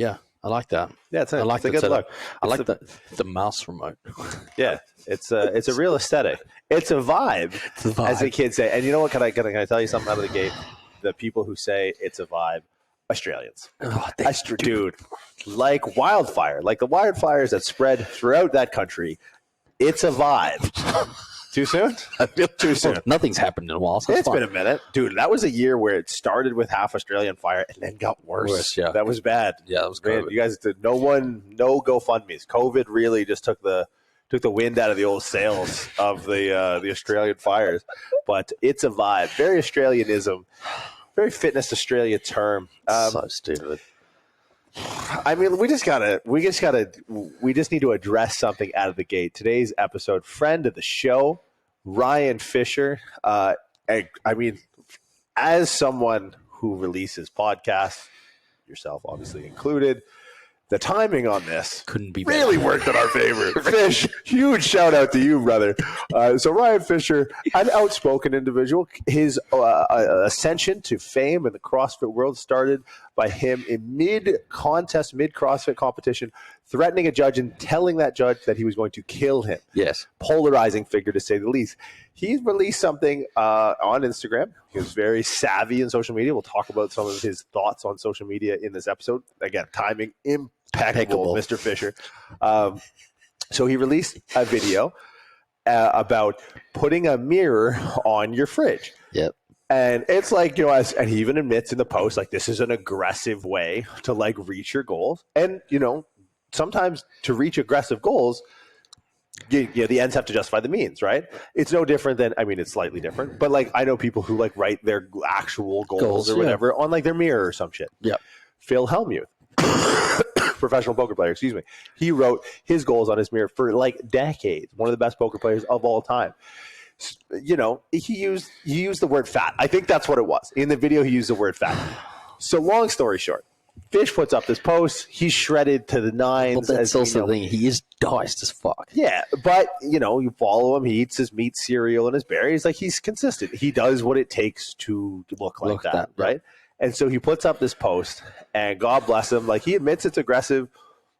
Yeah, I like that. Yeah, it's a good setup. look. I like the mouse remote. Yeah, it's a real aesthetic. It's a vibe, as the kids say. And you know what? Can I tell you something out of the gate? The people who say it's a vibe, Australians. Dude, like wildfire, like the wildfires that spread throughout that country. It's a vibe. Too soon? I feel too soon. Nothing's happened in a while. So it's been a minute. Dude, that was a year where it started with half Australian fire and then got worse. Yeah. That was bad. Yeah, that was good. You guys did no GoFundMes. COVID really just took the wind out of the old sails of the Australian fires. But it's a vibe. Very Australianism. Very fitness Australia term. So stupid. I mean, we just need to address something out of the gate. Today's episode, friend of the show, Ryan Fisher. I mean, as someone who releases podcasts, yourself obviously included, the timing on this couldn't be really better. Worked in our favor. Fish, huge shout out to you, brother. So Ryan Fisher, an outspoken individual. His ascension to fame in the CrossFit world started by him in mid-CrossFit competition, threatening a judge and telling that judge that he was going to kill him. Yes. Polarizing figure, to say the least. He's released something on Instagram. He was very savvy in social media. We'll talk about some of his thoughts on social media in this episode. Again, timing impeccable, Mr. Fisher. So he released a video about putting a mirror on your fridge. Yep. And it's like, and he even admits in the post, like, this is an aggressive way to, like, reach your goals. And, sometimes to reach aggressive goals, the ends have to justify the means, right? It's no different than, it's slightly different. But, like, I know people who, like, write their actual goals or whatever on, like, their mirror or some shit. Yeah. Phil Hellmuth, professional poker player, excuse me. He wrote his goals on his mirror for, like, decades. One of the best poker players of all time. He used the word fat. I think that's what it was. In the video, he used the word fat. So long story short, Fish puts up this post. He's shredded to the nines. Well, that's also the thing. He is diced as fuck. Yeah, but, you follow him. He eats his meat cereal and his berries. Like, he's consistent. He does what it takes to look like that, right? Yeah. And so he puts up this post, and God bless him. Like, he admits it's aggressive,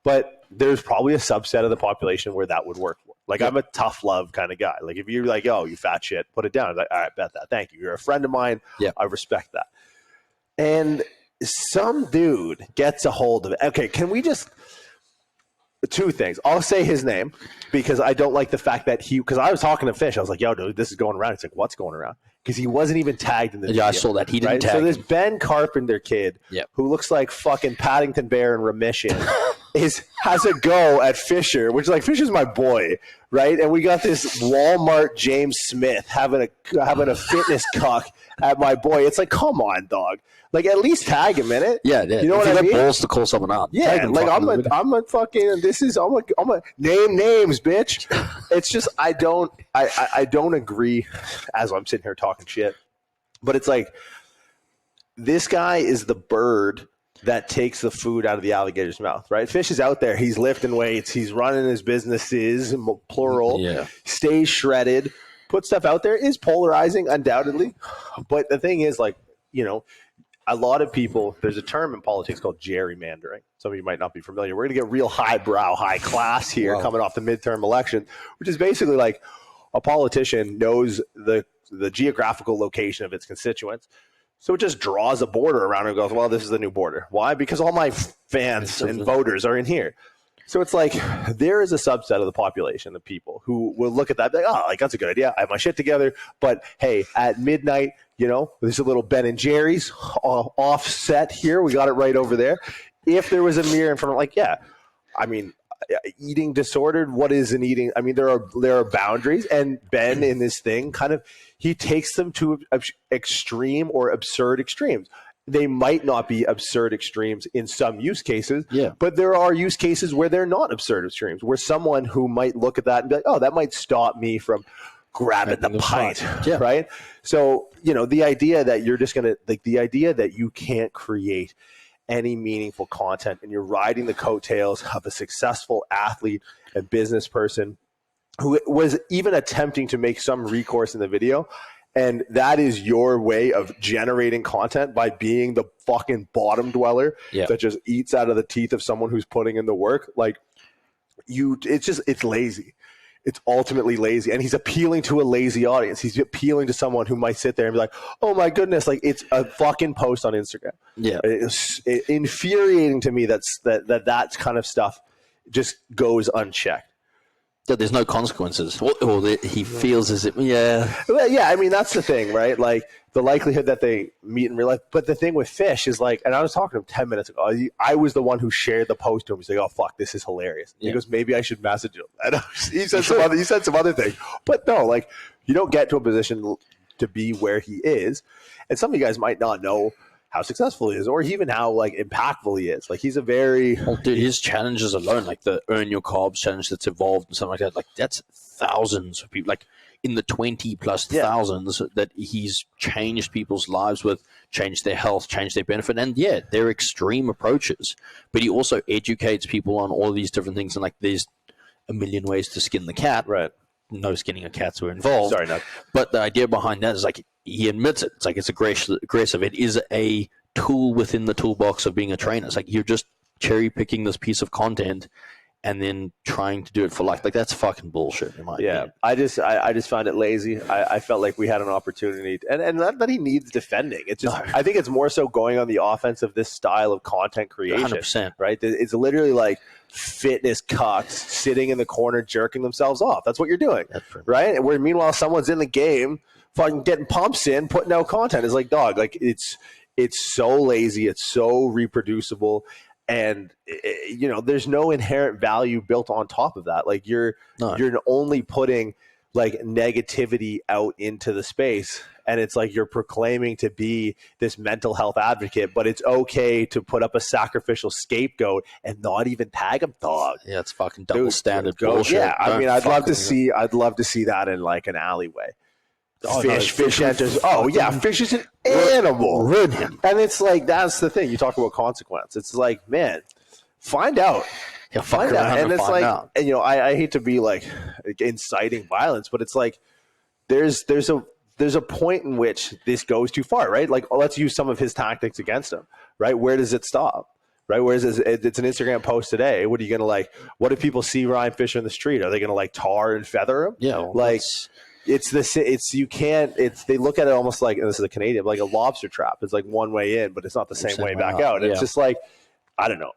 but there's probably a subset of the population where that would work for. Like, I'm a tough love kind of guy. Like, if you're like, oh, you fat shit, put it down. I'm like, all right, bet that. Thank you. You're a friend of mine. Yeah. I respect that. And some dude gets a hold of it. Okay, can we just – two things. I'll say his name because I don't like the fact that because I was talking to Fish. I was like, yo, dude, this is going around. He's like, what's going around? Because he wasn't even tagged in the video. Yeah, I saw that. He didn't tag So this him. Ben Carpenter kid who looks like fucking Paddington Bear in remission has a go at Fisher, which, like, Fisher's my boy, right? And we got this Walmart James Smith having a fitness cuck at my boy. It's like, come on, dog. Like, at least tag him in it. Yeah. You know what I mean? Balls to call someone out. Yeah, like, I'm a fucking, I'm a name names, bitch. It's just, I don't agree as I'm sitting here talking shit. But it's like, this guy is the bird that takes the food out of the alligator's mouth, right? Fish is out there. He's lifting weights. He's running his businesses, plural. Yeah. Stays shredded. Put stuff out there. Is polarizing, undoubtedly. But the thing is, like, a lot of people, there's a term in politics called gerrymandering. Some of you might not be familiar. We're going to get real highbrow, high class here coming off the midterm election, which is basically like a politician knows the geographical location of its constituents. So it just draws a border around it and goes, well, this is the new border. Why? Because all my fans and voters are in here. So it's like there is a subset of the population of people who will look at that and be like, oh, like, that's a good idea. I have my shit together. But hey, at midnight, there's a little Ben and Jerry's offset here. We got it right over there. If there was a mirror in front of, like, yeah, I mean, eating disordered, what is an eating? I mean, there are boundaries. And Ben in this thing he takes them to extreme or absurd extremes. They might not be absurd extremes in some use cases, but there are use cases where they're not absurd extremes, where someone who might look at that and be like, oh, that might stop me from grabbing the pint, right? So, the idea that you're just going to, like, the idea that you can't create any meaningful content and you're riding the coattails of a successful athlete and business person who was even attempting to make some recourse in the video, And that is your way of generating content by being the fucking bottom dweller that just eats out of the teeth of someone who's putting in the work. Like it's lazy. It's ultimately lazy. And he's appealing to a lazy audience. He's appealing to someone who might sit there and be like, oh my goodness, like it's a fucking post on Instagram. Yeah. It's infuriating to me that kind of stuff just goes unchecked. There's no consequences. Or he feels as if, Well, yeah, I mean, that's the thing, right? Like, the likelihood that they meet in real life. But the thing with Fish is like, and I was talking to him 10 minutes ago. I was the one who shared the post to him. He's like, oh, fuck, this is hilarious. He goes, maybe I should message him. And he said some other thing. But no, like, you don't get to a position to be where he is. And some of you guys might not know how successful he is, or even how like impactful he is. Like he's a very dude, his challenges alone, like the Earn Your Carbs challenge that's evolved and something like that, like that's thousands of people, like in the 20 plus thousands that he's changed people's lives with, changed their health, changed their benefit. And they're extreme approaches, but he also educates people on all these different things. And like there's a million ways to skin the cat. Right. No skinning of cats were involved. Sorry, no. But the idea behind that is like he admits it. It's like it's aggressive. It is a tool within the toolbox of being a trainer. It's like you're just cherry picking this piece of content and then trying to do it for life. Like that's fucking bullshit in my opinion. I just found it lazy. I felt like we had an opportunity, and not that he needs defending. It's just I think it's more so going on the offense of this style of content creation. 100%. Right? It's literally like fitness cucks sitting in the corner jerking themselves off. That's what you're doing, right? And where meanwhile someone's in the game, fucking getting pumps in, putting out content. It's like, dog, like it's so lazy, it's so reproducible. And you know, there's no inherent value built on top of that. Like you're only putting like negativity out into the space, and it's like you're proclaiming to be this mental health advocate, but it's okay to put up a sacrificial scapegoat and not even tag him, dog. Yeah, it's fucking double standard bullshit. Yeah, I mean, I'd love to see that in like an alleyway. Fish enters. Oh yeah, Fish is an animal. And it's like that's the thing. You talk about consequence. It's like, man, find out. Yeah, find out. And it's like, and you know, I hate to be like inciting violence, but it's like there's a point in which this goes too far, right? Like let's use some of his tactics against him, right? Where does it stop? Right? Whereas it's an Instagram post today. What are you going to like? What if people see Ryan Fisher in the street? Are they going to like tar and feather him? Yeah. Well, like they look at it almost like, and this is a Canadian, like a lobster trap. It's like one way in, but it's not the same way back out. It's just like, I don't know.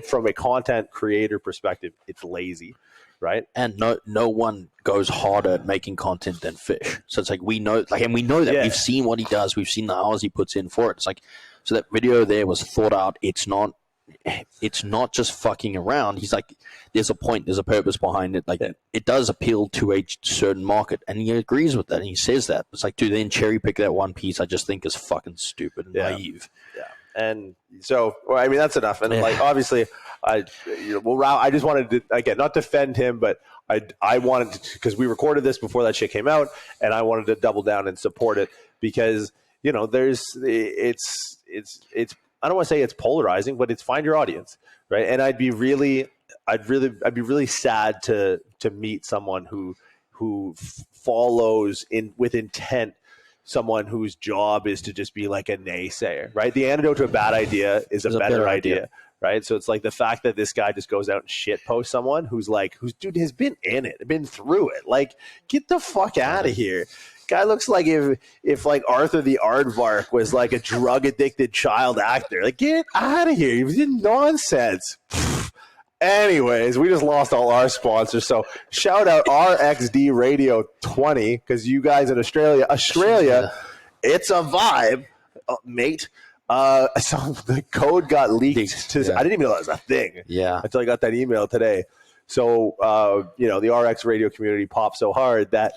From a content creator perspective, it's lazy, right? And no one goes harder at making content than Fish. So it's like we know that we've seen what he does. We've seen the hours he puts in for it. It's like, so that video there was thought out. It's not just fucking around. He's like, there's a point, there's a purpose behind it. Like it does appeal to a certain market, and he agrees with that. And he says that. It's like, to then cherry pick that one piece, I just think is fucking stupid and naive. Yeah. And so, well, I mean, that's enough. And like, obviously, I just wanted to, again, not defend him, but I wanted to, because we recorded this before that shit came out, and I wanted to double down and support it because, you know, it's I don't want to say it's polarizing, but it's find your audience, right? And I'd be really sad to meet someone who follows with intent someone whose job is to just be like a naysayer, right? The antidote to a bad idea is a better idea, right? So it's like the fact that this guy just goes out and shit posts someone who's dude has been in it, been through it. Like, get the fuck out of here. Guy looks like if like Arthur the Aardvark was like a drug addicted child actor. Like, get out of here. You did nonsense. Anyways, we just lost all our sponsors. So shout out RX'D Radio 20, because you guys in Australia, it's a vibe, mate. So the code got leaked. I didn't even know that was a thing. Yeah. Until I got that email today. So, you know, the RX radio community popped so hard that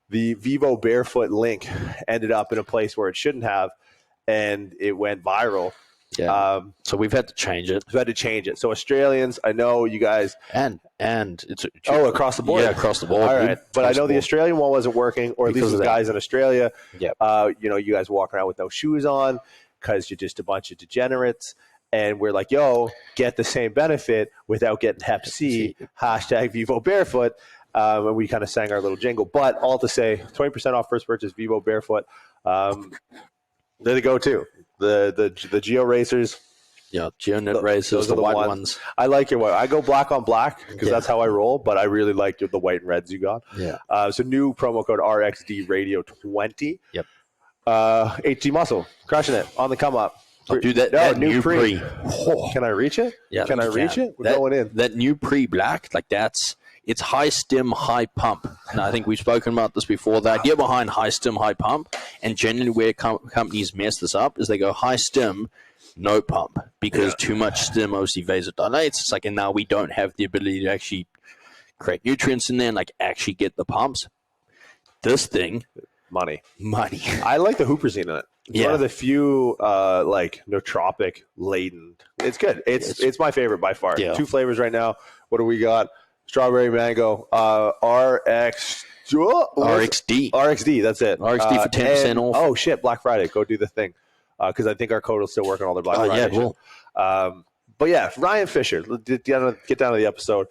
the Vivo barefoot link ended up in a place where it shouldn't have, and it went viral. Yeah. So we've had to change it. So Australians, I know you guys, and it's across the board. Yeah, across the board. All right, but I know the Australian one wasn't working, or at least the guys in Australia. Yeah. You know, you guys walk around with no shoes on because you're just a bunch of degenerates. And we're like, yo, get the same benefit without getting Hep C. #Vivo Barefoot. and we kind of sang our little jingle. But all to say, 20% off first purchase, Vivo Barefoot. They're the go-to. The Geo Racers. Yeah, Geonet Racers, the white ones. I like your white. I go black on black because that's how I roll, but I really like the white and reds you got. Yeah. So new promo code RX'D Radio 20. Yep. HD Muscle, crushing it on the come up. Dude, that new pre. Oh, can I reach it? Yeah, can I reach it? We're going in. That new pre black, like it's high stim, high pump. And I think we've spoken about this before. The idea behind high stim, high pump, and generally where companies mess this up is they go high stim, no pump, because too much stim obviously vasodilates. It's like, and now we don't have the ability to actually create nutrients in there and like actually get the pumps. This thing, money. I like the Hooperzine in it. It's one of the few like nootropic laden. It's good. It's my favorite by far. Yeah. 2 flavors right now. What do we got? Strawberry mango. RX'D. RX'D. That's it. RX'D for 10% off. Oh shit! Black Friday. Go do the thing. Because I think our code will still work on all their Black Friday. Yeah, cool. But yeah, Ryan Fisher. Get down to the episode.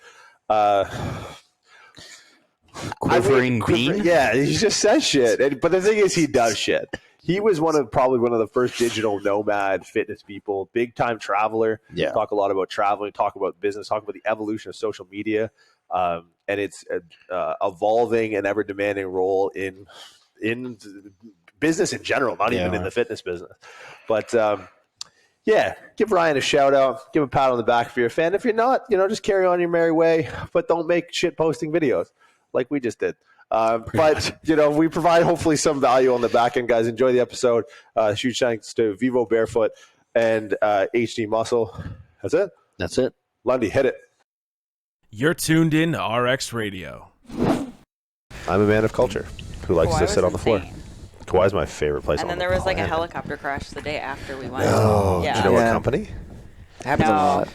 Quivering bean? Yeah, he just says shit. But the thing is, he does shit. He was probably one of the first digital nomad fitness people, big time traveler. Yeah. Talk a lot about traveling, talk about business, talk about the evolution of social media, and its evolving and ever demanding role in business in general, not even in the fitness business. But give Ryan a shout out, give him a pat on the back if you're a fan. If you're not, just carry on your merry way, but don't make shit posting videos like we just did. But we provide hopefully some value on the back end, guys. Enjoy the episode. Huge thanks to Vivo Barefoot and HD Muscle. That's it. Lundy, hit it. You're tuned in to RX Radio. I'm a man of culture who likes to sit on the floor. Kauai is my favorite place. And then there was like a helicopter crash the day after we went. Oh, yeah. Do you know what company? It happens a lot.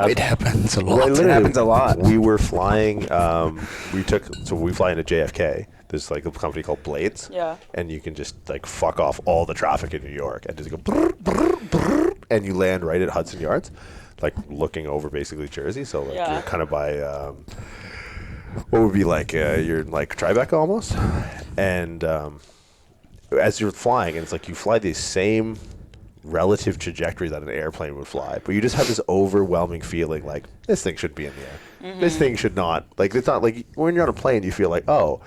It happens a lot. It happens a lot. We were flying. We fly into JFK. There's like a company called Blades. Yeah. And you can just like fuck off all the traffic in New York and just go brr, brr, brr, and you land right at Hudson Yards, like looking over basically Jersey. So like you're kind of by what would be like you're like Tribeca almost, and as you're flying, and it's like you fly the same relative trajectory that an airplane would fly, but you just have this overwhelming feeling like this thing should be in the air. Mm-hmm. This thing should not. Like it's not like when you're on a plane, you feel like, oh,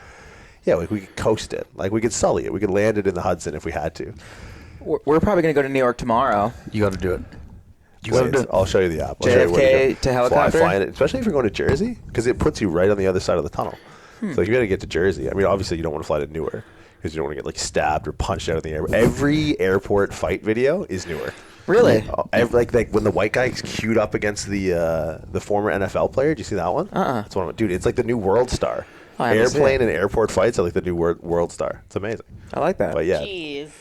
yeah, like we could coast it, like we could sully it, we could land it in the Hudson if we had to. We're probably gonna go to New York tomorrow. You got to do it. I'll show you the app. JFK to helicopter, fly it, especially if you're going to Jersey, because it puts you right on the other side of the tunnel. So if you got to get to Jersey, I mean, obviously you don't want to fly to Newark, because you don't want to get like stabbed or punched out of the air. Every airport fight video is Newark. Really? Like when the white guy is queued up against the former NFL player. Do you see that one? That's one of them. Dude, it's like the new World Star. Oh, airplane and airport fights are like the new World Star. It's amazing. I like that. But yeah. Jeez.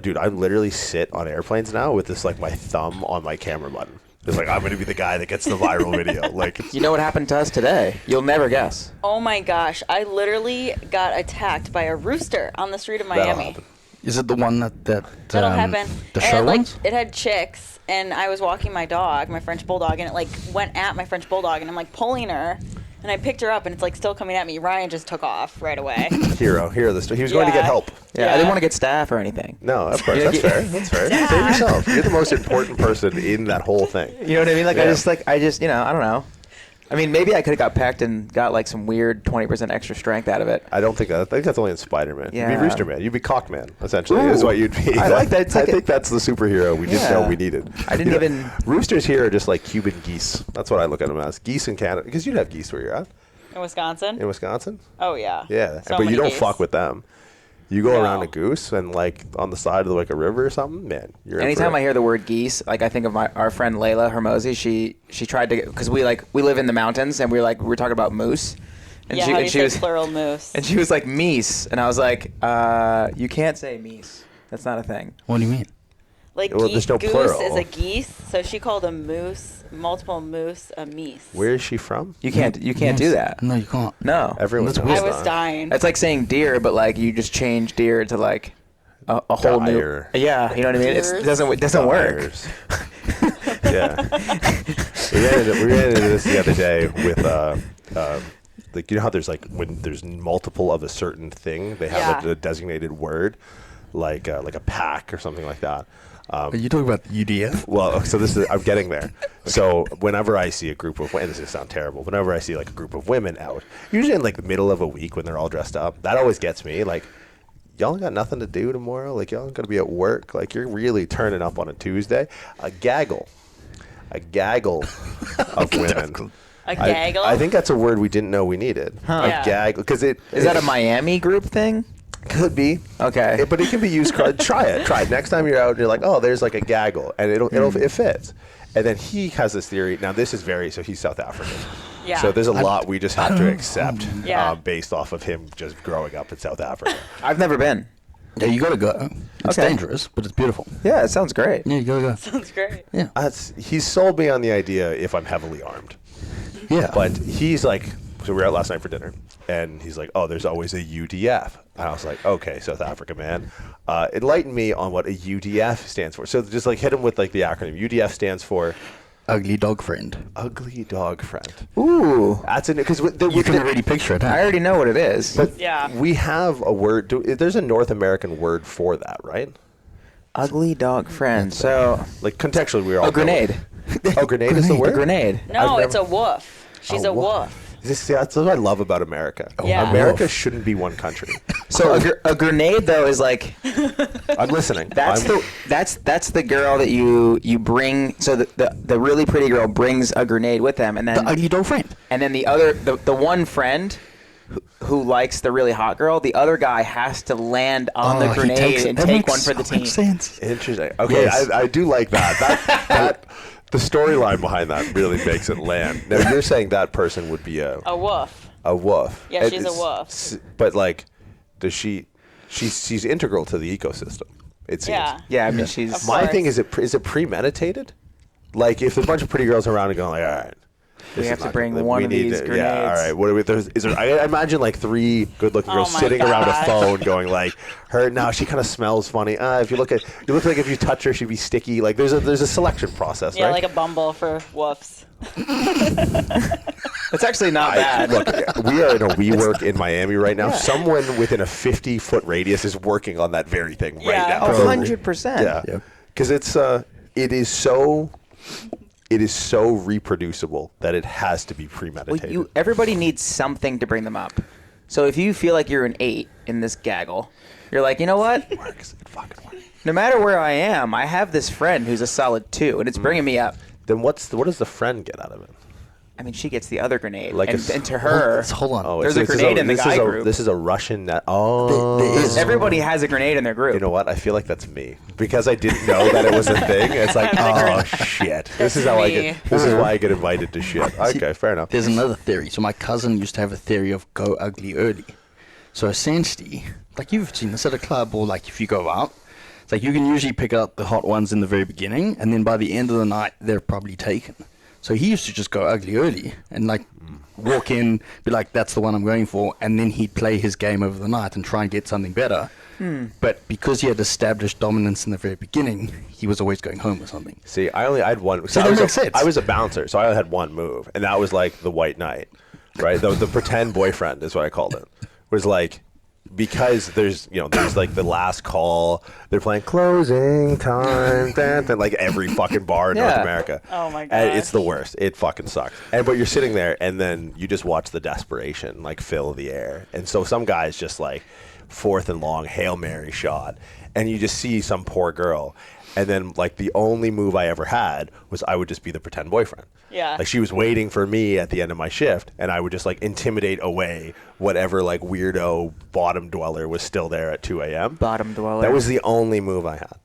Dude, I literally sit on airplanes now with this like my thumb on my camera button. It's like I'm going to be the guy that gets the viral video. Like, you know what happened to us today? You'll never guess. Oh my gosh! I literally got attacked by a rooster on the street of Miami. Is it the one that'll happen? The show ones? It had chicks, and I was walking my dog, my French bulldog, and it like went at my French bulldog, and I'm like pulling her. And I picked her up, and it's like still coming at me. Ryan just took off right away. Hero of the story. He was going to get help. Yeah, I didn't want to get staff or anything. No, of course. That's fair. That's fair. Save yourself. You're the most important person in that whole thing. You know what I mean? Like, I just, I don't know. I mean, maybe I could have got pecked and got like some weird 20% extra strength out of it. I don't think that. I think that's only in Spider-Man. Yeah. You'd be Rooster Man. You'd be Cock Man, essentially, is what you'd be. I like that. I think that's the superhero we didn't know we needed. I didn't even... Roosters here are just like Cuban geese. That's what I look at them as. Geese in Canada. Because you'd have geese where you're at. In Wisconsin? In Wisconsin? Oh, yeah. Yeah. So but you don't geese. fuck with them. You go around a goose and like on the side of like a river or something, man. Anytime I hear the word geese, like I think of our friend Layla Hermosi. She tried to, because we live in the mountains, and we were talking about moose. And how do you say plural moose? And she was like meese, and I was like, you can't say meese. That's not a thing. What do you mean? Like there's no goose plural. is a geese, so she called a moose, multiple moose, a meese. Where is she from? You can't do that. No, you can't. No. Everyone. I was dying. It's like saying deer, but like you just change deer to like a whole new. Yeah, you know what I mean. It doesn't work. Yeah. we ran into this the other day with like, you know how there's like when there's multiple of a certain thing, they have a designated word, like a pack or something like that. Are you talking about the UDF? Well, so I'm getting there. So whenever I see a group of women, this is gonna sound terrible. Whenever I see like a group of women out, usually in like the middle of a week when they're all dressed up, that always gets me. Like, y'all got nothing to do tomorrow. Like, y'all gonna be at work. Like, you're really turning up on a Tuesday. A gaggle of women. A gaggle? I think that's a word we didn't know we needed. Huh. A Yeah. gaggle, because is that a Miami group thing? Could be. Okay. But it can be used. Try it. Next time you're out and you're like, oh, there's like a gaggle, and it fits. And then he has this theory. Now this is so he's South African. Yeah. So there's a lot we just have to accept Yeah. based off of him just growing up in South Africa. I've never been. Yeah, you gotta go. It's Okay. dangerous, but it's beautiful. Yeah, it sounds great. Yeah, you gotta go. Sounds great. Yeah. He's sold me on the idea if I'm heavily armed. Yeah. But he's like, so we were out last night for dinner, and he's like, oh, there's always a UDF. And I was like, okay, South Africa, man. Enlighten me on what a UDF stands for. So just like hit him with like the acronym. UDF stands for Ugly dog friend. Ugly Dog Friend. Ooh. That's it. Because You can already picture it, huh? I already know what it is. But Yeah. we have a word. There's a North American word for that, right? Ugly dog friend. So Like contextually, we're all a grenade. Oh, grenade is the A word. grenade. No, I've it's a woof. She's a woof. That's what I love about America. Yeah. America Woof. shouldn't be one country. So a grenade though is like I'm listening. that's the girl that you bring. So the really pretty girl brings a grenade with them, and The then ugly dog friend. the one friend who likes the really hot girl, the other guy has to land on the he grenade takes- and that take makes one for the so much team. sense. Interesting. Okay, Yes. I do like that. That the storyline behind that really makes it land. Now you're saying that person would be A woof. a woof. Yeah, And she's a it's- woof. But like, does she's integral to the ecosystem? It seems. Yeah. Yeah, I mean she's Of My course. thing is it premeditated? Like if there's a bunch of pretty girls around and going like, all right. We this have is to not bring gonna- one we of need these to- Yeah, all grenades. right. What are we? I imagine like three good-looking girls my sitting around a gosh. phone, going like, "Her now she kind of smells funny. If you look like if you touch her, she'd be sticky." Like there's a selection process, Yeah, right? like a Bumble for woofs. It's actually not bad. Look, we are in a WeWork in Miami right now. Someone within a 50-foot radius is working on that very thing right Yeah. now. Oh, Probably. 100%. Yeah, Yep. because it is so reproducible that it has to be premeditated. Well, everybody needs something to bring them up. So if you feel like you're an 8 in this gaggle, you're like, you know what? It works. It fucking works. No matter where I am, I have this friend who's a solid 2, and it's bringing me up. Then what does the friend get out of it? I mean, she gets the other grenade, Like and, a- and to her, Hold on. Oh, There's a grenade in the guy group. This is a Russian net. Oh, There is. everybody has a grenade in their group. You know what? I feel like that's me because I didn't know that it was a thing. It's like, oh shit! This is how I me. get. This is why I get invited to shit. Okay, fair enough. There's another theory. So my cousin used to have a theory of go ugly early. So essentially, like you've seen this at a club or like if you go out, it's like you can usually pick out the hot ones in the very beginning, and then by the end of the night, they're probably taken. So he used to just go ugly early and like walk in, be like, that's the one I'm going for, and then he'd play his game over the night and try and get something better. But because he had established dominance in the very beginning, he was always going home or something. See, I had one. So I that was makes sense. I was a bouncer, so I only had one move, and that was like the white knight, right? The pretend boyfriend is what I called it. Was like. Because there's like the last call, they're playing closing time, like every fucking bar in North Yeah. America. Oh my And it's gosh. the worst. It fucking sucks. But you're sitting there, and then you just watch the desperation like fill the air. And so some guy's just like 4th and long Hail Mary shot, and you just see some poor girl. And then like the only move I ever had was I would just be the pretend boyfriend. Yeah. Like she was waiting for me at the end of my shift, and I would just like intimidate away whatever like weirdo bottom dweller was still there at 2 a.m. Bottom dweller. That was the only move I had.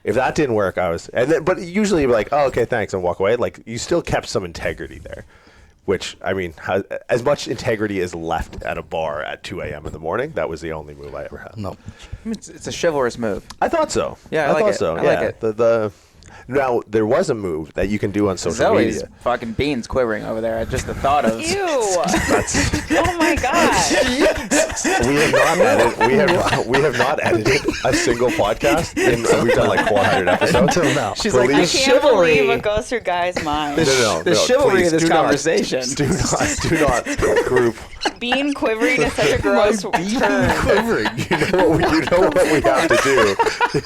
If that didn't work, but usually you'd be like, oh, okay, thanks, and walk away. Like you still kept some integrity there, which I mean, as much integrity is left at a bar at 2 a.m. in the morning. That was the only move I ever had. No. I mean, it's a chivalrous move. I thought so. Yeah, I like thought it. so. I yeah. like it. Now there was a move that you can do on social Zoe's media. fucking beans quivering over there at just the thought of. Ew. Oh my gosh. We have not edited a single podcast. We've done like 400 episodes. Until now. She's Believe- like, I the can't believe chivalry. what goes through guys' minds. No, The chivalry please, of this do not- conversation. Do not group Bean quivering is such a gross term. Quivering. You know what we have to do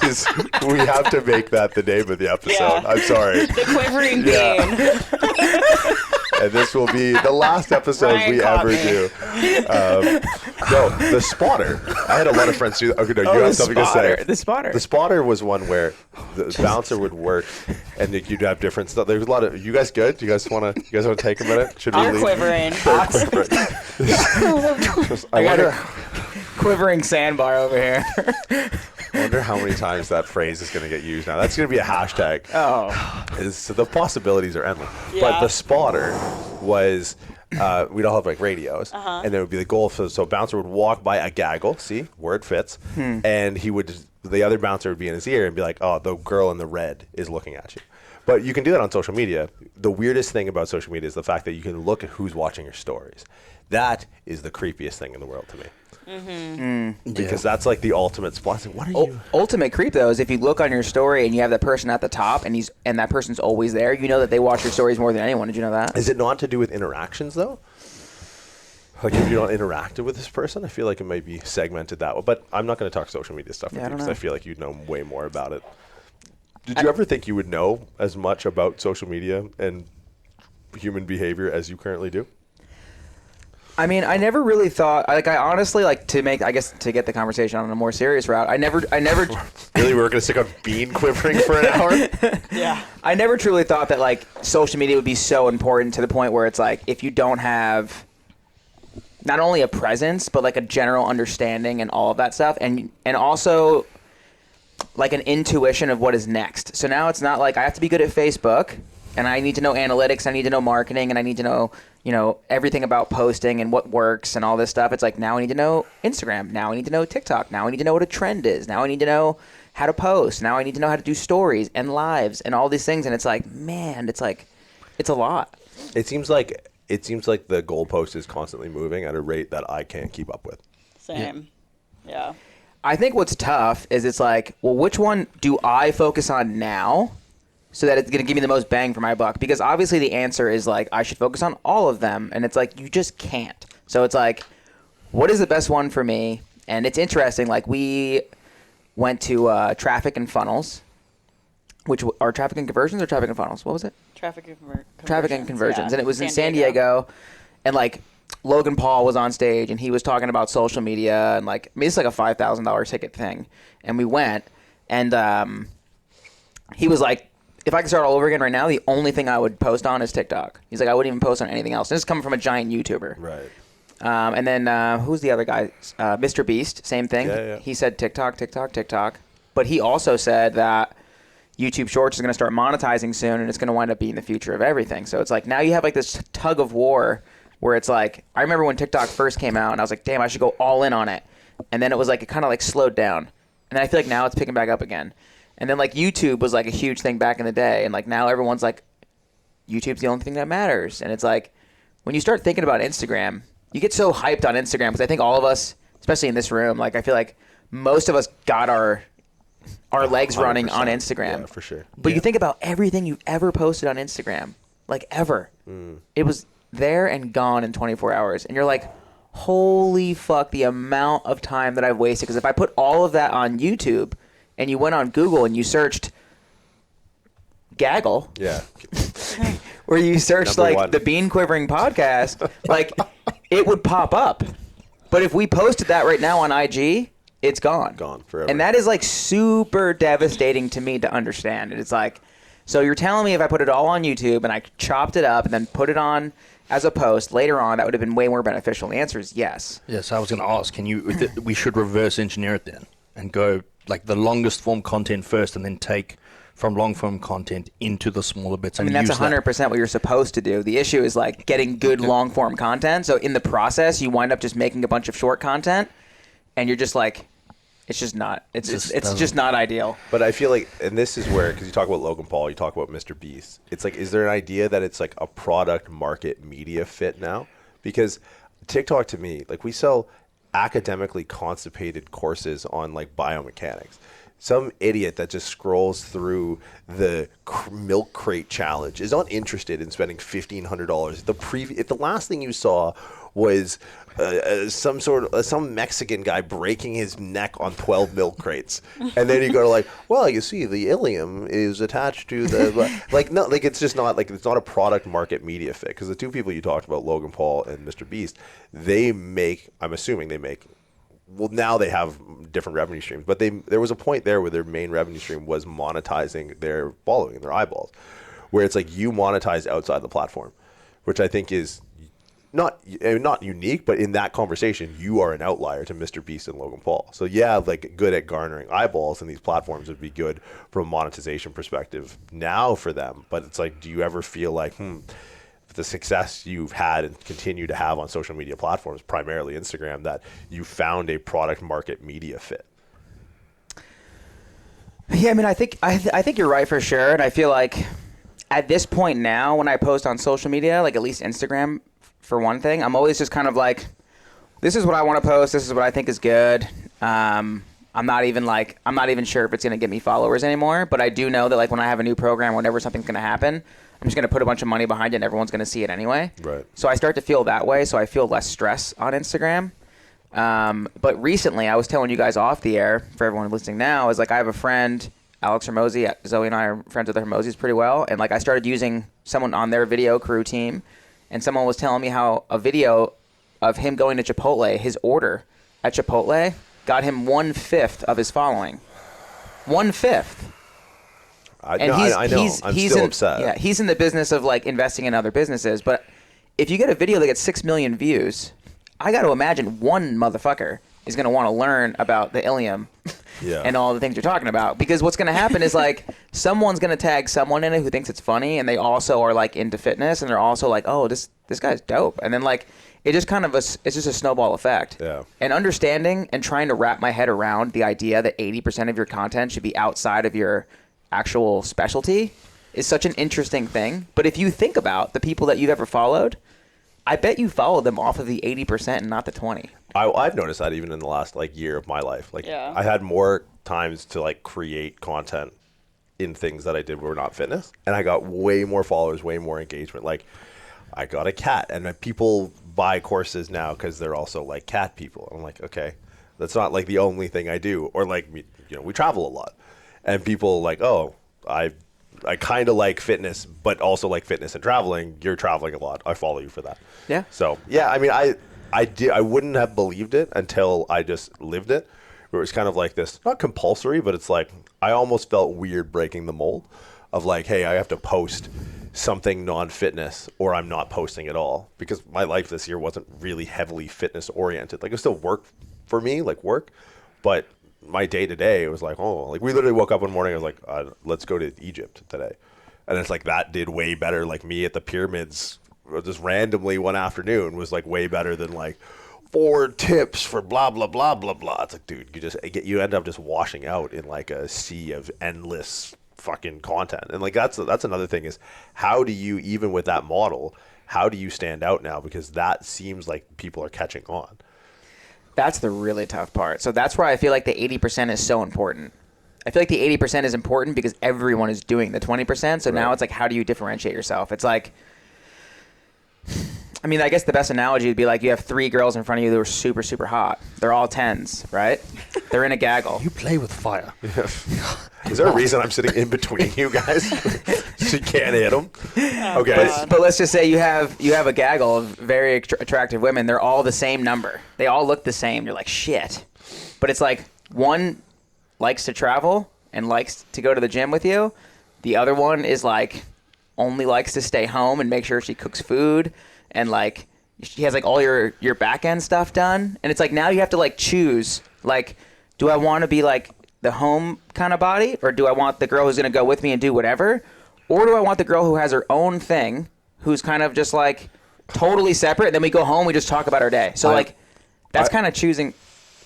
is we have to make that the name of the episode. Yeah. I'm sorry. The quivering bean. And this will be the last episode Ryan we caught ever me. do. No, the spotter. I had a lot of friends do that. Okay, no, you have something to say. The spotter. The spotter was one where the bouncer would work, and you'd have different stuff. There was a lot of. You guys good? You guys want to take a minute? Should we I'm leave? quivering. I got wonder, quivering sandbar over here. I wonder how many times that phrase is going to get used now. That's going to be a hashtag. Oh. The possibilities are endless. Yeah. But the spotter was, we'd all have like radios, and there would be the goal. So bouncer would walk by a gaggle. See, word fits, and the other bouncer would be in his ear and be like, "Oh, the girl in the red is looking at you." But you can do that on social media. The weirdest thing about social media is the fact that you can look at who's watching your stories. That is the creepiest thing in the world to me. Because that's like the ultimate spot. What are you? Ultimate creep though is if you look on your story and you have that person at the top and that person's always there, you know that they watch your stories more than anyone. Did you know that? Is it not to do with interactions though? Like if you're not interactive with this person, I feel like it might be segmented that way. But I'm not going to talk social media stuff with you because I feel like you'd know way more about it. Did you ever think you would know as much about social media and human behavior as you currently do? I mean, I never really thought. I honestly to get the conversation on a more serious route. I never. Really, we're going to stick on bean quivering for an hour? Yeah. I never truly thought that social media would be so important to the point where it's like if you don't have not only a presence but a general understanding and all of that stuff, and also an intuition of what is next. So now it's not I have to be good at Facebook. And I need to know analytics, I need to know marketing, and I need to know, everything about posting and what works and all this stuff. It's now I need to know Instagram. Now I need to know TikTok. Now I need to know what a trend is. Now I need to know how to post. Now I need to know how to do stories and lives and all these things. And it's man, it's a lot. It seems like the goalpost is constantly moving at a rate that I can't keep up with. Same. Yeah. I think what's tough is it's well, which one do I focus on now? So that it's going to give me the most bang for my buck. Because obviously the answer is I should focus on all of them. And it's you just can't. So it's what is the best one for me? And it's interesting. We went to Traffic and Funnels, which are Traffic and Conversions or Traffic and Funnels? What was it? Traffic and Conversions. Yeah. And it was in San Diego. And Logan Paul was on stage and he was talking about social media. And it's a $5,000 ticket thing. And we went. And he was if I could start all over again right now, the only thing I would post on is TikTok. He's I wouldn't even post on anything else. This is coming from a giant YouTuber. Right. And then who's the other guy? Mr. Beast, same thing. Yeah. He said TikTok. But he also said that YouTube Shorts is going to start monetizing soon, and it's going to wind up being the future of everything. So it's now you have this tug of war where it's I remember when TikTok first came out, and I was damn, I should go all in on it. And then it was it kind of slowed down. And then I feel now it's picking back up again. And then YouTube was a huge thing back in the day, and now everyone's YouTube's the only thing that matters. And it's when you start thinking about Instagram, you get so hyped on Instagram because I think all of us, especially in this room, I feel most of us got our legs running on Instagram. Yeah, for sure. But you think about everything you've ever posted on Instagram, ever. It was there and gone in 24 hours, and you're holy fuck, the amount of time that I've wasted. Because if I put all of that on YouTube. And you went on Google and you searched gaggle. Yeah. Where you searched the Bean Quivering podcast, it would pop up. But if we posted that right now on IG, it's gone. Gone forever. And that is super devastating to me to understand. And it's so you're telling me if I put it all on YouTube and I chopped it up and then put it on as a post later on, that would have been way more beneficial. The answer is yes. Yes, I was going to ask, we should reverse engineer it then and go the longest form content first and then take from long form content into the smaller bits. I mean, that's 100% what you're supposed to do. The issue is getting good long form content. So in the process, you wind up just making a bunch of short content and you're just it's just not, it's just not ideal. But I feel and this is where, because you talk about Logan Paul, you talk about Mr. Beast. It's is there an idea that it's a product market media fit now? Because TikTok to me, we sell academically constipated courses on biomechanics. some idiot that just scrolls through the milk crate challenge is not interested in spending $1,500. If the last thing you saw was some Mexican guy breaking his neck on 12 milk crates, and then you go to like, well, you see, the ilium is attached to the it's just not like, it's not a product market media fit, because the two people you talked about, Logan Paul and Mr. Beast, I'm assuming they make. Well, now they have different revenue streams, but there was a point there where their main revenue stream was monetizing their following and their eyeballs, where it's like you monetize outside the platform, which I think is not unique, but in that conversation, you are an outlier to Mr. Beast and Logan Paul. So yeah, like good at garnering eyeballs, and these platforms would be good from a monetization perspective now for them. But it's like, do you ever feel like, the success you've had and continue to have on social media platforms, primarily Instagram, that you found a product market media fit? Yeah, I mean, I think you're right for sure, and I feel like at this point now, when I post on social media, like at least Instagram, for one thing, I'm always just kind of like, this is what I want to post. This is what I think is good. I'm not even sure if it's going to get me followers anymore, but I do know that like when I have a new program, whenever something's going to happen, I'm just going to put a bunch of money behind it and everyone's going to see it anyway. Right. So I start to feel that way. So I feel less stress on Instagram. But recently, I was telling you guys off the air, for everyone listening now, is like I have a friend, Alex Hermosi. Zoe and I are friends with the Hermosis pretty well. And like I started using someone on their video crew team, and someone was telling me how a video of him going to Chipotle, his order at Chipotle, got him 1/5 of his following. 1/5. I know. I'm still upset. Yeah, he's in the business of like investing in other businesses. But if you get a video that gets 6 million views, I got to imagine one motherfucker is going to want to learn about the ilium and all the things you're talking about. Because what's going to happen is like someone's going to tag someone in it who thinks it's funny, and they also are like into fitness, and they're also like, oh, this guy's dope. And then like it just kind of it's just a snowball effect. Yeah. And understanding and trying to wrap my head around the idea that 80% of your content should be outside of your actual specialty is such an interesting thing. But if you think about the people that you've ever followed, I bet you followed them off of the 80% and not the 20. I've noticed that even in the last like year of my life. Like I had more times to like create content in things that I did were not fitness, and I got way more followers, way more engagement. Like I got a cat, and people buy courses now because they're also like cat people. I'm like, okay, that's not like the only thing I do. Or like, we travel a lot. And people like, oh, I kind of like fitness, but also like fitness and traveling. You're traveling a lot. I follow you for that. Yeah. So yeah, I mean, I wouldn't have believed it until I just lived it. Where it was kind of like this, not compulsory, but it's like I almost felt weird breaking the mold of like, hey, I have to post something non-fitness or I'm not posting at all, because my life this year wasn't really heavily fitness oriented. Like it still work for me, like work, but my day-to-day, it was like, oh, like we literally woke up one morning, I was like, let's go to Egypt today. And it's like that did way better. Like me at the pyramids just randomly one afternoon was like way better than like 4 tips for blah, blah, blah, blah, blah. It's like, dude, you end up just washing out in like a sea of endless fucking content. And like that's another thing is, how do you, even with that model, how do you stand out now? Because that seems like people are catching on. That's the really tough part. So that's where I feel like the 80% is so important. I feel like the 80% is important because everyone is doing the 20%. So now it's like, how do you differentiate yourself? It's like, I mean, I guess the best analogy would be like you have 3 girls in front of you that are super, super hot. They're all 10s, right? They're in a gaggle. You play with fire. Is there a reason I'm sitting in between you guys so you can't hit them? Okay. But let's just say you have a gaggle of very attractive women. They're all the same number. They all look the same. You're like, shit. But it's like one likes to travel and likes to go to the gym with you. The other one is like only likes to stay home and make sure she cooks food, and like she has like all your back end stuff done. And it's like now you have to like choose, like, do I want to be like the home kind of body, or do I want the girl who's going to go with me and do whatever, or do I want the girl who has her own thing, who's kind of just like totally separate, and then we go home, we just talk about our day. So like that's kind of choosing.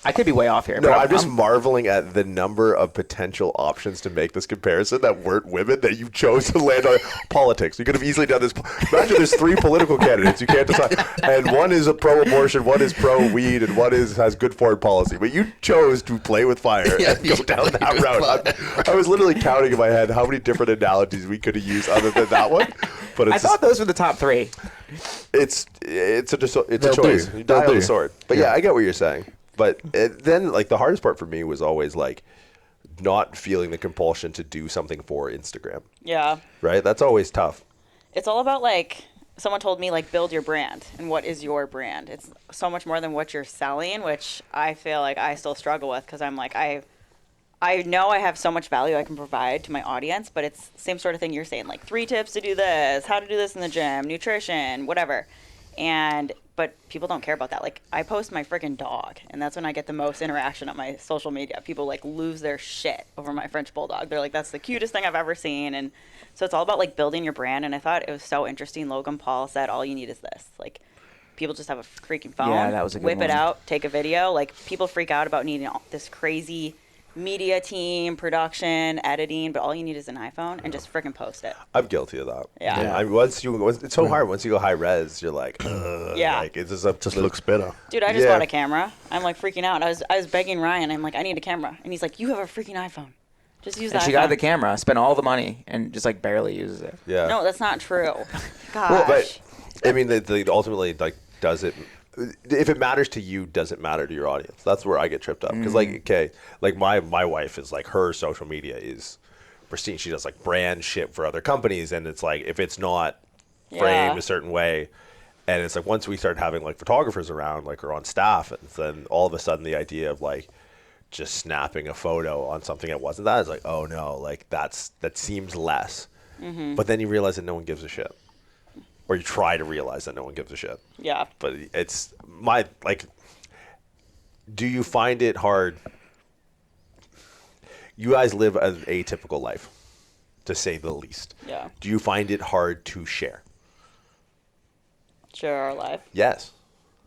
I could be way off here. No, but I'm just marveling at the number of potential options to make this comparison that weren't women that you chose to land on politics. You could have easily done this. Imagine there's 3 political candidates. You can't decide. And one is a pro-abortion, one is pro-weed, and one has good foreign policy. But you chose to play with fire and go down that route. I was literally counting in my head how many different analogies we could have used other than that one. But I thought those were the top 3. It's a choice. You die on the sword. But yeah, I get what you're saying. But then, like, the hardest part for me was always, like, not feeling the compulsion to do something for Instagram. Yeah. Right? That's always tough. It's all about, like, someone told me, like, build your brand. And what is your brand? It's so much more than what you're selling, which I feel like I still struggle with because I'm like, I know I have so much value I can provide to my audience, but it's the same sort of thing you're saying, like 3 tips to do this, how to do this in the gym, nutrition, whatever. But people don't care about that. Like, I post my freaking dog, and that's when I get the most interaction on my social media. People, like, lose their shit over my French Bulldog. They're like, that's the cutest thing I've ever seen. And so it's all about, like, building your brand. And I thought it was so interesting. Logan Paul said, all you need is this. Like, people just have a freaking phone. Yeah, that was a good whip one. it out, take a video. Like, people freak out about needing all this crazy media team, production, editing, but all you need is an iPhone and just freaking post it. I'm guilty of that. Yeah. I mean, it's so hard. Once you go high res, you're like, Yeah. Like, it Just looks better. Dude, I just Yeah. bought a camera. I'm like freaking out. I was begging Ryan. I'm like, I need a camera. And he's like, you have a freaking iPhone. Just use that. And she got the camera, spent all the money, and just like barely uses it. Yeah. No, that's not true. Gosh. Well, but I mean, ultimately, like, does it? If it matters to you, does it matter to your audience? That's where I get tripped up. Because, like, okay, like my wife is like, her social media is pristine. She does like brand shit for other companies, and it's like, if it's not framed a certain way, and it's like, once we start having like photographers around, like, or on staff, and then all of a sudden the idea of like just snapping a photo on something that wasn't that is like, oh no, like that seems less. But then you realize that no one gives a shit. Or you try to realize that no one gives a shit. Yeah. But it's do you find it hard? You guys live an atypical life, to say the least. Yeah. Do you find it hard to share? Share our life. Yes.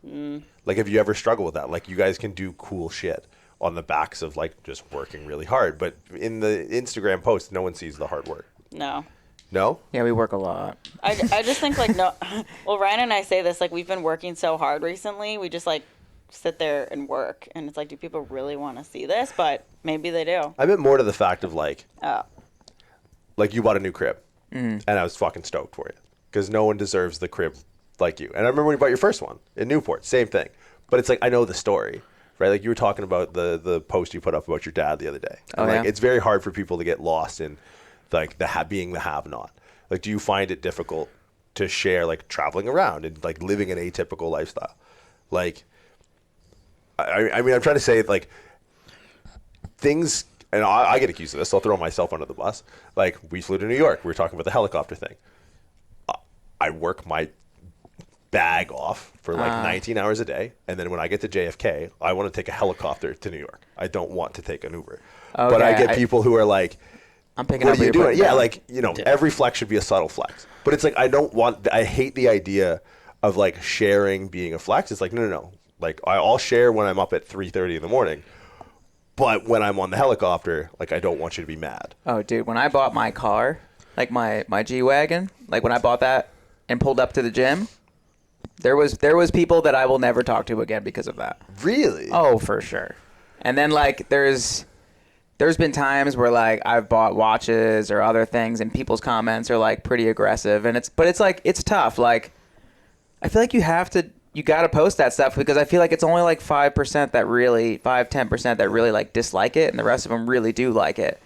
Like, have you ever struggled with that? Like, you guys can do cool shit on the backs of, like, just working really hard. But in the Instagram post, no one sees the hard work. No. No? Yeah, we work a lot. I just think, like, no. Well, Ryan and I say this, like, we've been working so hard recently. We just, like, sit there and work. And it's like, do people really want to see this? But maybe they do. I meant more to the fact of, like, Oh. like, you bought a new crib. And I was fucking stoked for you. Because no one deserves the crib like you. And I remember when you bought your first one in Newport. Same thing. But it's like, I know the story. Right? Like, you were talking about the post you put up about your dad the other day. And, like, it's very hard for people to get lost in, like, being the have-not. Like, do you find it difficult to share, like, traveling around and, like, living an atypical lifestyle? Like, I mean, I'm trying to say, like, things, and I get accused of this, so I'll throw myself under the bus. Like, we flew to New York. We were talking about the helicopter thing. I work my bag off for, like, 19 hours a day, and then when I get to JFK, I want to take a helicopter to New York. I don't want to take an Uber. Okay, but I get people who are like, I'm picking what up are you what you're doing? putting Yeah, down. like, you know, every flex should be a subtle flex. But it's like, I hate the idea of, like, sharing being a flex. It's like, no. Like, I'll share when I'm up at 3:30 in the morning. But when I'm on the helicopter, like, I don't want you to be mad. Oh, dude, when I bought my car, like my G-Wagon, like when I bought that and pulled up to the gym, there was people that I will never talk to again because of that. Really? Oh, for sure. And then, like, there's been times where, like, I've bought watches or other things and people's comments are, like, pretty aggressive. And it's like, it's tough. Like, I feel like you got to post that stuff because I feel like it's only like 5% that really, 10% that really, like, dislike it. And the rest of them really do like it.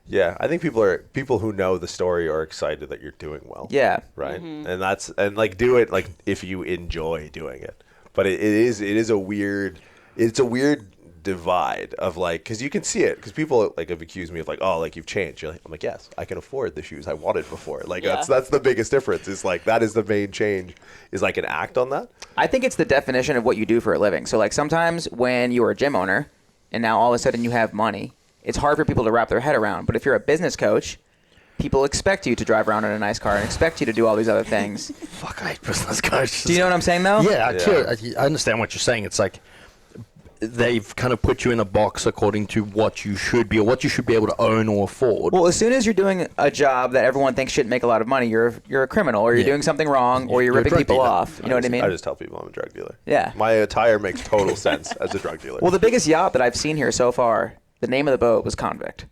Yeah, I think people who know the story are excited that you're doing well. Yeah. Right. And like, do it, like, if you enjoy doing it. But it is a weird divide of, like, because you can see it, because people, like, have accused me of, like, oh, like, you've changed. I'm like, yes, I can afford the shoes I wanted before. Like, that's the biggest difference, is, like, that is the main change, is, like, an act on that. I think it's the definition of what you do for a living. So, like, sometimes when you're a gym owner and now all of a sudden you have money, it's hard for people to wrap their head around. But if you're a business coach, people expect you to drive around in a nice car and expect you to do all these other things. Fuck, I hate business coaches. Do you know what I'm saying, though? Yeah, I understand what you're saying. It's like, they've kind of put you in a box according to what you should be or what you should be able to own or afford. Well, as soon as you're doing a job that everyone thinks shouldn't make a lot of money, you're a criminal, or you're doing something wrong, or you're ripping people off. You know what I mean? I just tell people I'm a drug dealer. Yeah. My attire makes total sense as a drug dealer. Well, the biggest yacht that I've seen here so far, the name of the boat was Convict.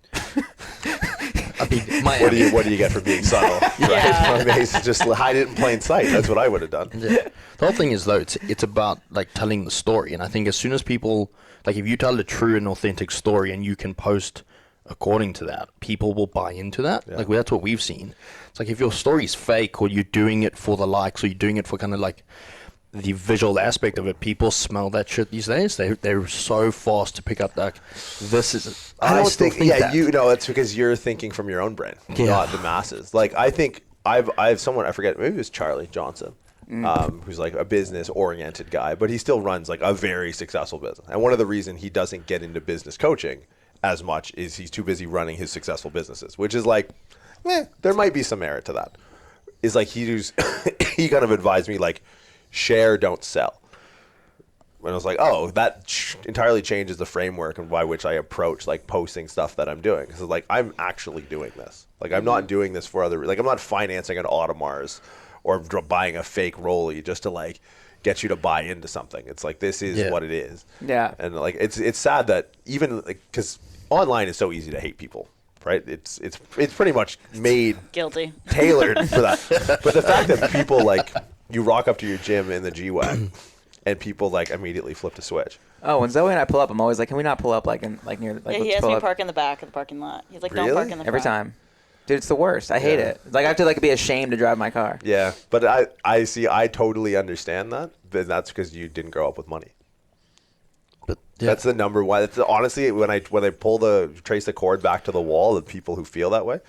I mean, what do you get for being subtle? Right? I mean, just hide it in plain sight. That's what I would have done. Yeah. The whole thing is, though, it's about like telling the story, and I think as soon as people, like, if you tell a true and authentic story and you can post according to that, people will buy into that. Yeah. Like, that's what we've seen. It's like if your story's fake or you're doing it for the likes or you're doing it for kind of like the visual aspect of it, people smell that shit these days. They're so fast to pick up that this is. I don't still think that. it's because you're thinking from your own brain, not the masses. Like, I think I have someone, I forget, maybe it was Charlie Johnson, who's like a business oriented guy, but he still runs like a very successful business. And one of the reasons he doesn't get into business coaching as much is he's too busy running his successful businesses, which is like, there might be some merit to that. Is like he kind of advised me like, share, don't sell. And I was like, oh, that entirely changes the framework and by which I approach like posting stuff that I'm doing. Because like I'm actually doing this. Like I'm not doing this for other. Like I'm not financing an Audemars or buying a fake Rolly just to like get you to buy into something. It's like this is what it is. Yeah. And like it's sad that even because online is so easy to hate people. Right, it's pretty much made Guilty. tailored for that. But the fact that people like you rock up to your gym in the G-Wagon and people like immediately flip the switch. Oh, when Zoe and I pull up, I'm always like, can we not pull up like near like Yeah, he let's has pull me up. park in the back of the parking lot. He's like, Really? don't park in the Every front. time. Dude, it's the worst. I hate it. Like I have to like be ashamed to drive my car. Yeah, but I totally understand that, but that's because you didn't grow up with money. But That's the number one. It's, honestly, when I trace the cord back to the wall, the people who feel that way,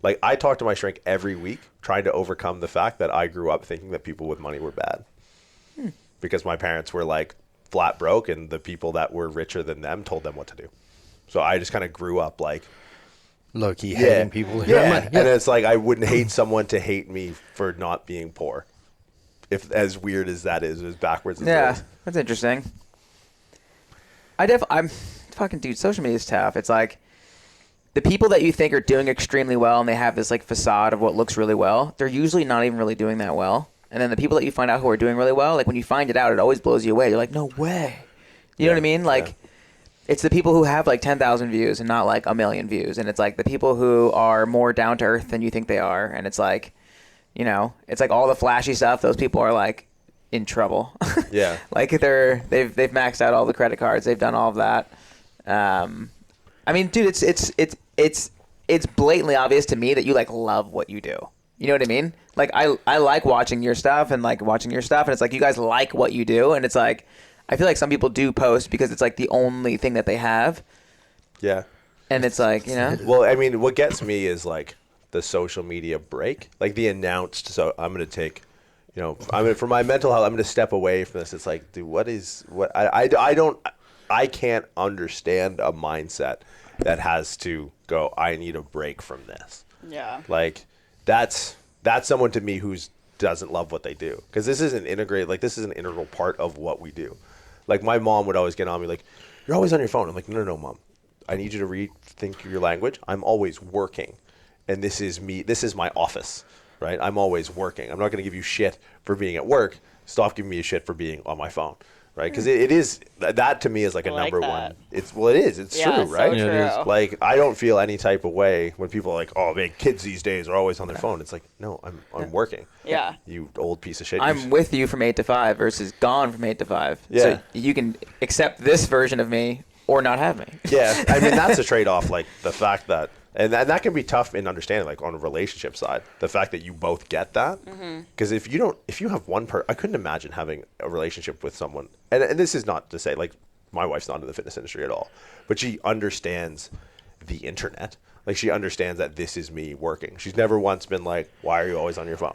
like I talk to my shrink every week, trying to overcome the fact that I grew up thinking that people with money were bad, because my parents were like flat broke, and the people that were richer than them told them what to do. So I just kind of grew up like low-key hating people who have money. and it's like I wouldn't hate someone to hate me for not being poor. If as weird as that is, as backwards as it Yeah, is. that's interesting. I'm fucking dude. Social media is tough. It's like the people that you think are doing extremely well and they have this like facade of what looks really well. They're usually not even really doing that well. And then the people that you find out who are doing really well, like when you find it out, it always blows you away. You're like, no way. You know what I mean? Like it's the people who have like 10,000 views and not like a million views. And it's like the people who are more down to earth than you think they are. And it's like, you know, it's like all the flashy stuff. Those people are like in trouble. Yeah. Like they've maxed out all the credit cards. They've done all of that. I mean, dude, it's blatantly obvious to me that you like love what you do. You know what I mean? Like I like watching your stuff and it's like you guys like what you do, and it's like I feel like some people do post because it's like the only thing that they have. Yeah. And it's like, you know. Well, I mean, what gets me is like the social media break, like the announced. So I'm going to take, you know, for my mental health, I'm going to step away from this. It's like, dude, I can't understand a mindset that has to go, I need a break from this. Yeah. Like that's someone to me who's doesn't love what they do, because this is an integral part of what we do. Like my mom would always get on me like, you're always on your phone. I'm like, no, Mom, I need you to rethink your language. I'm always working, and this is me. This is my office, right? I'm always working. I'm not going to give you shit for being at work. Stop giving me a shit for being on my phone, right? Because it is that to me is like a like number that. one. It's true, so right? true. Yeah, Like I don't feel any type of way when people are like, oh man, kids these days are always on their phone. It's like, no, I'm working. Yeah. You old piece of shit. I'm with you from 8 to 5 versus gone from 8 to 5. Yeah. So you can accept this version of me or not have me. Yeah, I mean that's a trade-off. Like the fact that, and that can be tough in understanding, like on a relationship side, the fact that you both get that. Because if you have one I couldn't imagine having a relationship with someone. And this is not to say like my wife's not in the fitness industry at all, but she understands the internet. Like she understands that this is me working. She's never once been like, why are you always on your phone?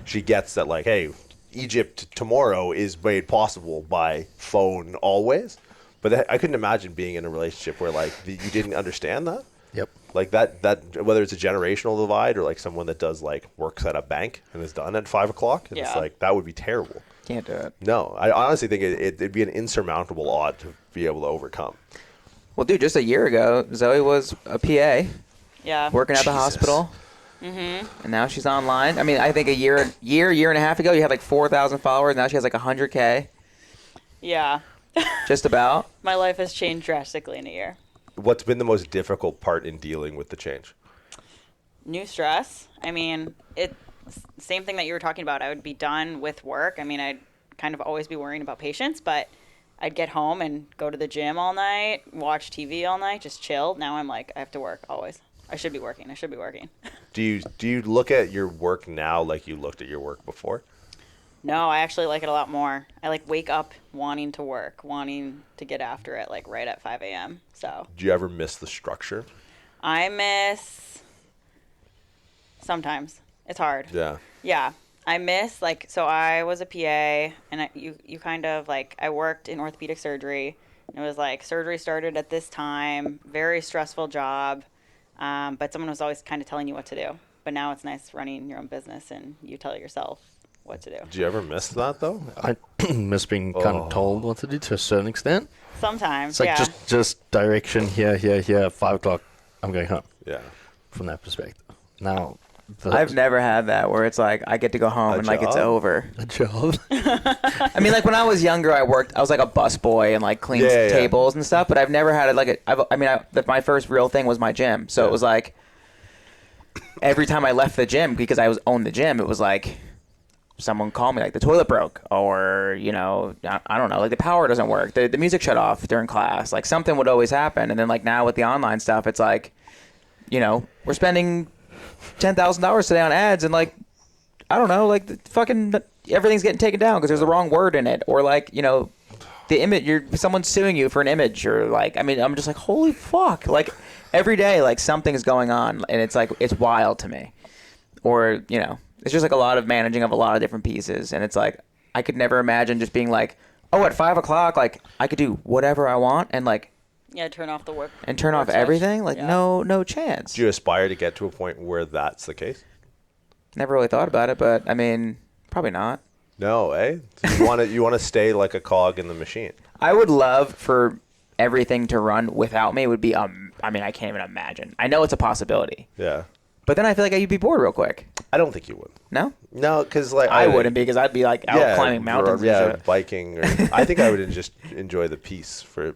She gets that like, hey, Egypt tomorrow is made possible by phone always. But I couldn't imagine being in a relationship where like you didn't understand that. Yep. Like that whether it's a generational divide or like someone that does like works at a bank and is done at 5 o'clock, and it's Yeah. like that would be terrible. Can't do it. No, I honestly think it'd be an insurmountable odd to be able to overcome. Well, dude, just a year ago, Zoe was a PA. Yeah. Working at the hospital. Mm-hmm. And now she's online. I mean, I think a year and a half ago, you had like 4,000 followers. Now she has like 100K. Yeah. Just about. My life has changed drastically in a year. What's been the most difficult part in dealing with the change? New stress. I mean, same thing that you were talking about. I would be done with work. I mean, I'd kind of always be worrying about patients, but I'd get home and go to the gym all night, watch TV all night, just chill. Now I'm like, I have to work always. I should be working. Do you look at your work now like you looked at your work before? No, I actually like it a lot more. I like wake up wanting to work, wanting to get after it, like right at 5 a.m. So. Do you ever miss the structure? I miss. Sometimes it's hard. Yeah. Yeah, I miss so I was a PA, and you kind of I worked in orthopedic surgery. And it was surgery started at this time, very stressful job, but someone was always kind of telling you what to do. But now it's nice running your own business and you tell yourself what to do. Do you ever miss that though? I miss being kind of told what to do to a certain extent. Sometimes, It's like just direction here, 5 o'clock, I'm going home. Yeah. From that perspective. Now, I've never had that where it's like I get to go home and it's over. A job. I mean, when I was younger, I was like a bus boy and cleaned tables and stuff. But I've never had it my first real thing was my gym. So it was every time I left the gym because I owned the gym, it was someone called me the toilet broke or I don't know, the power doesn't work, the music shut off during class, something would always happen. And then now with the online stuff, it's we're spending $10,000 today on ads and I don't know, the fucking everything's getting taken down because there's the wrong word in it, or the image, someone's suing you for an image, or I'm just holy fuck, every day something is going on, and it's it's wild to me. Or it's just a lot of managing of a lot of different pieces, and it's I could never imagine just being oh, at 5 o'clock I could do whatever I want and turn off the work and turn off everything. No chance. Do you aspire to get to a point where that's the case? Never really thought about it, but probably not. No, eh? You want to stay like a cog in the machine. I would love for everything to run without me. Would be I can't even imagine. I know it's a possibility. Yeah. But then I feel you'd be bored real quick. I don't think you would. No? No, because I wouldn't, because I'd be out climbing mountains. Yeah, and shit. biking. I think I would just enjoy the peace for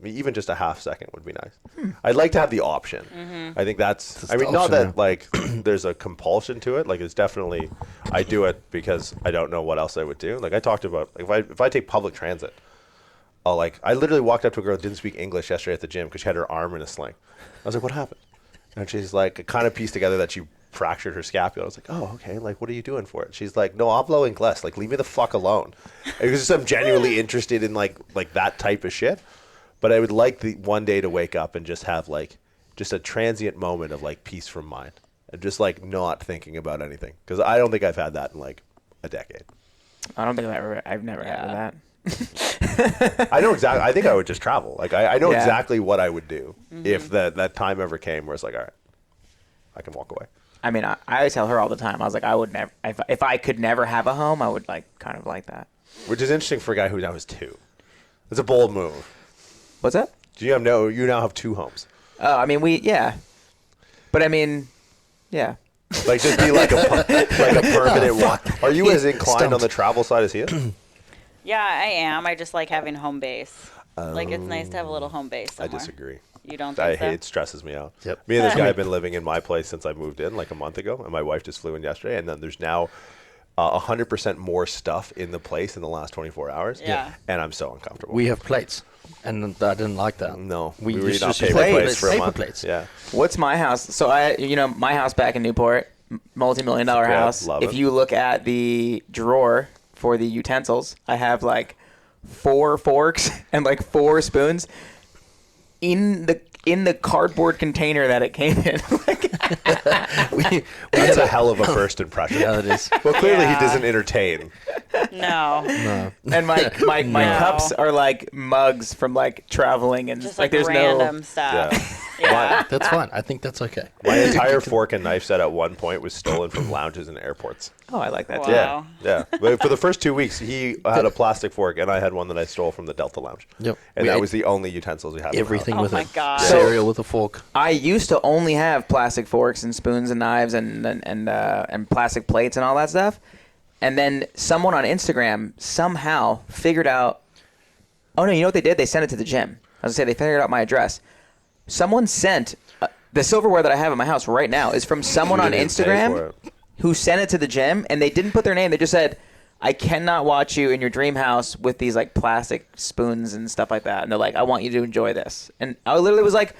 even just a half second would be nice. I'd like to have the option. Mm-hmm. I think that's not that there's a compulsion to it. It's definitely, I do it because I don't know what else I would do. I talked about if I take public transit, I literally walked up to a girl who didn't speak English yesterday at the gym because she had her arm in a sling. I was like, what happened? And she's kind of pieced together that she fractured her scapula. I was like, oh, okay. What are you doing for it? She's like, no, hablo inglés. Leave me the fuck alone. It was just I'm genuinely interested in that type of shit. But I would like the one day to wake up and just have just a transient moment of peace from mind and just not thinking about anything, because I don't think I've had that in a decade. I don't think I've never had that. I know exactly. I think I would just travel. I know exactly what I would do if that time ever came where it's all right, I can walk away. I tell her all the time. I was I would never, if I could never have a home, I would kind of like that. Which is interesting for a guy who now has 2. It's a bold move. What's that? Do you now have 2 homes? Oh, but yeah. Just be a permanent one. Are you as inclined on the travel side as he is? Yeah, I am. I just like having home base. It's nice to have a little home base somewhere. I disagree. You don't think so? It stresses me out. Yep. Me and this guy have been living in my place since I moved in a month ago, and my wife just flew in yesterday, and then there's now 100% more stuff in the place in the last 24 hours. Yeah. And I'm so uncomfortable. We have plates, and I didn't like that. No. We were used not to paper plates for a paper month. plates. Yeah. What's my house? So my house back in Newport, multi-million-dollar house. Love if it. you look at the drawer for the utensils, I have 4 forks and 4 spoons in the cardboard container that it came in. That's a hell of a first impression. Yeah, it is. Well, clearly he doesn't entertain. No. And my cups are mugs from traveling, and Just there's random no stuff. Yeah. That's fine. I think that's okay. My entire fork and knife set at one point was stolen from lounges and airports. Oh, I like that too. Wow. Yeah. But for the first 2 weeks, he had a plastic fork, and I had one that I stole from the Delta Lounge. Yep. And We that ate was the only utensils we had. Everything Oh with my it. God. Cereal with a fork. I used to only have plastic forks and spoons and knives and plastic plates and all that stuff. And then someone on Instagram somehow figured out. Oh no! You know what they did? They sent it to the gym. I was gonna say they figured out my address. Someone sent the silverware that I have in my house right now is from someone on Instagram who sent it to the gym, and they didn't put their name. They just said, "I cannot watch you in your dream house with these like plastic spoons and stuff like that." And they're like, "I want you to enjoy this." And I literally was like,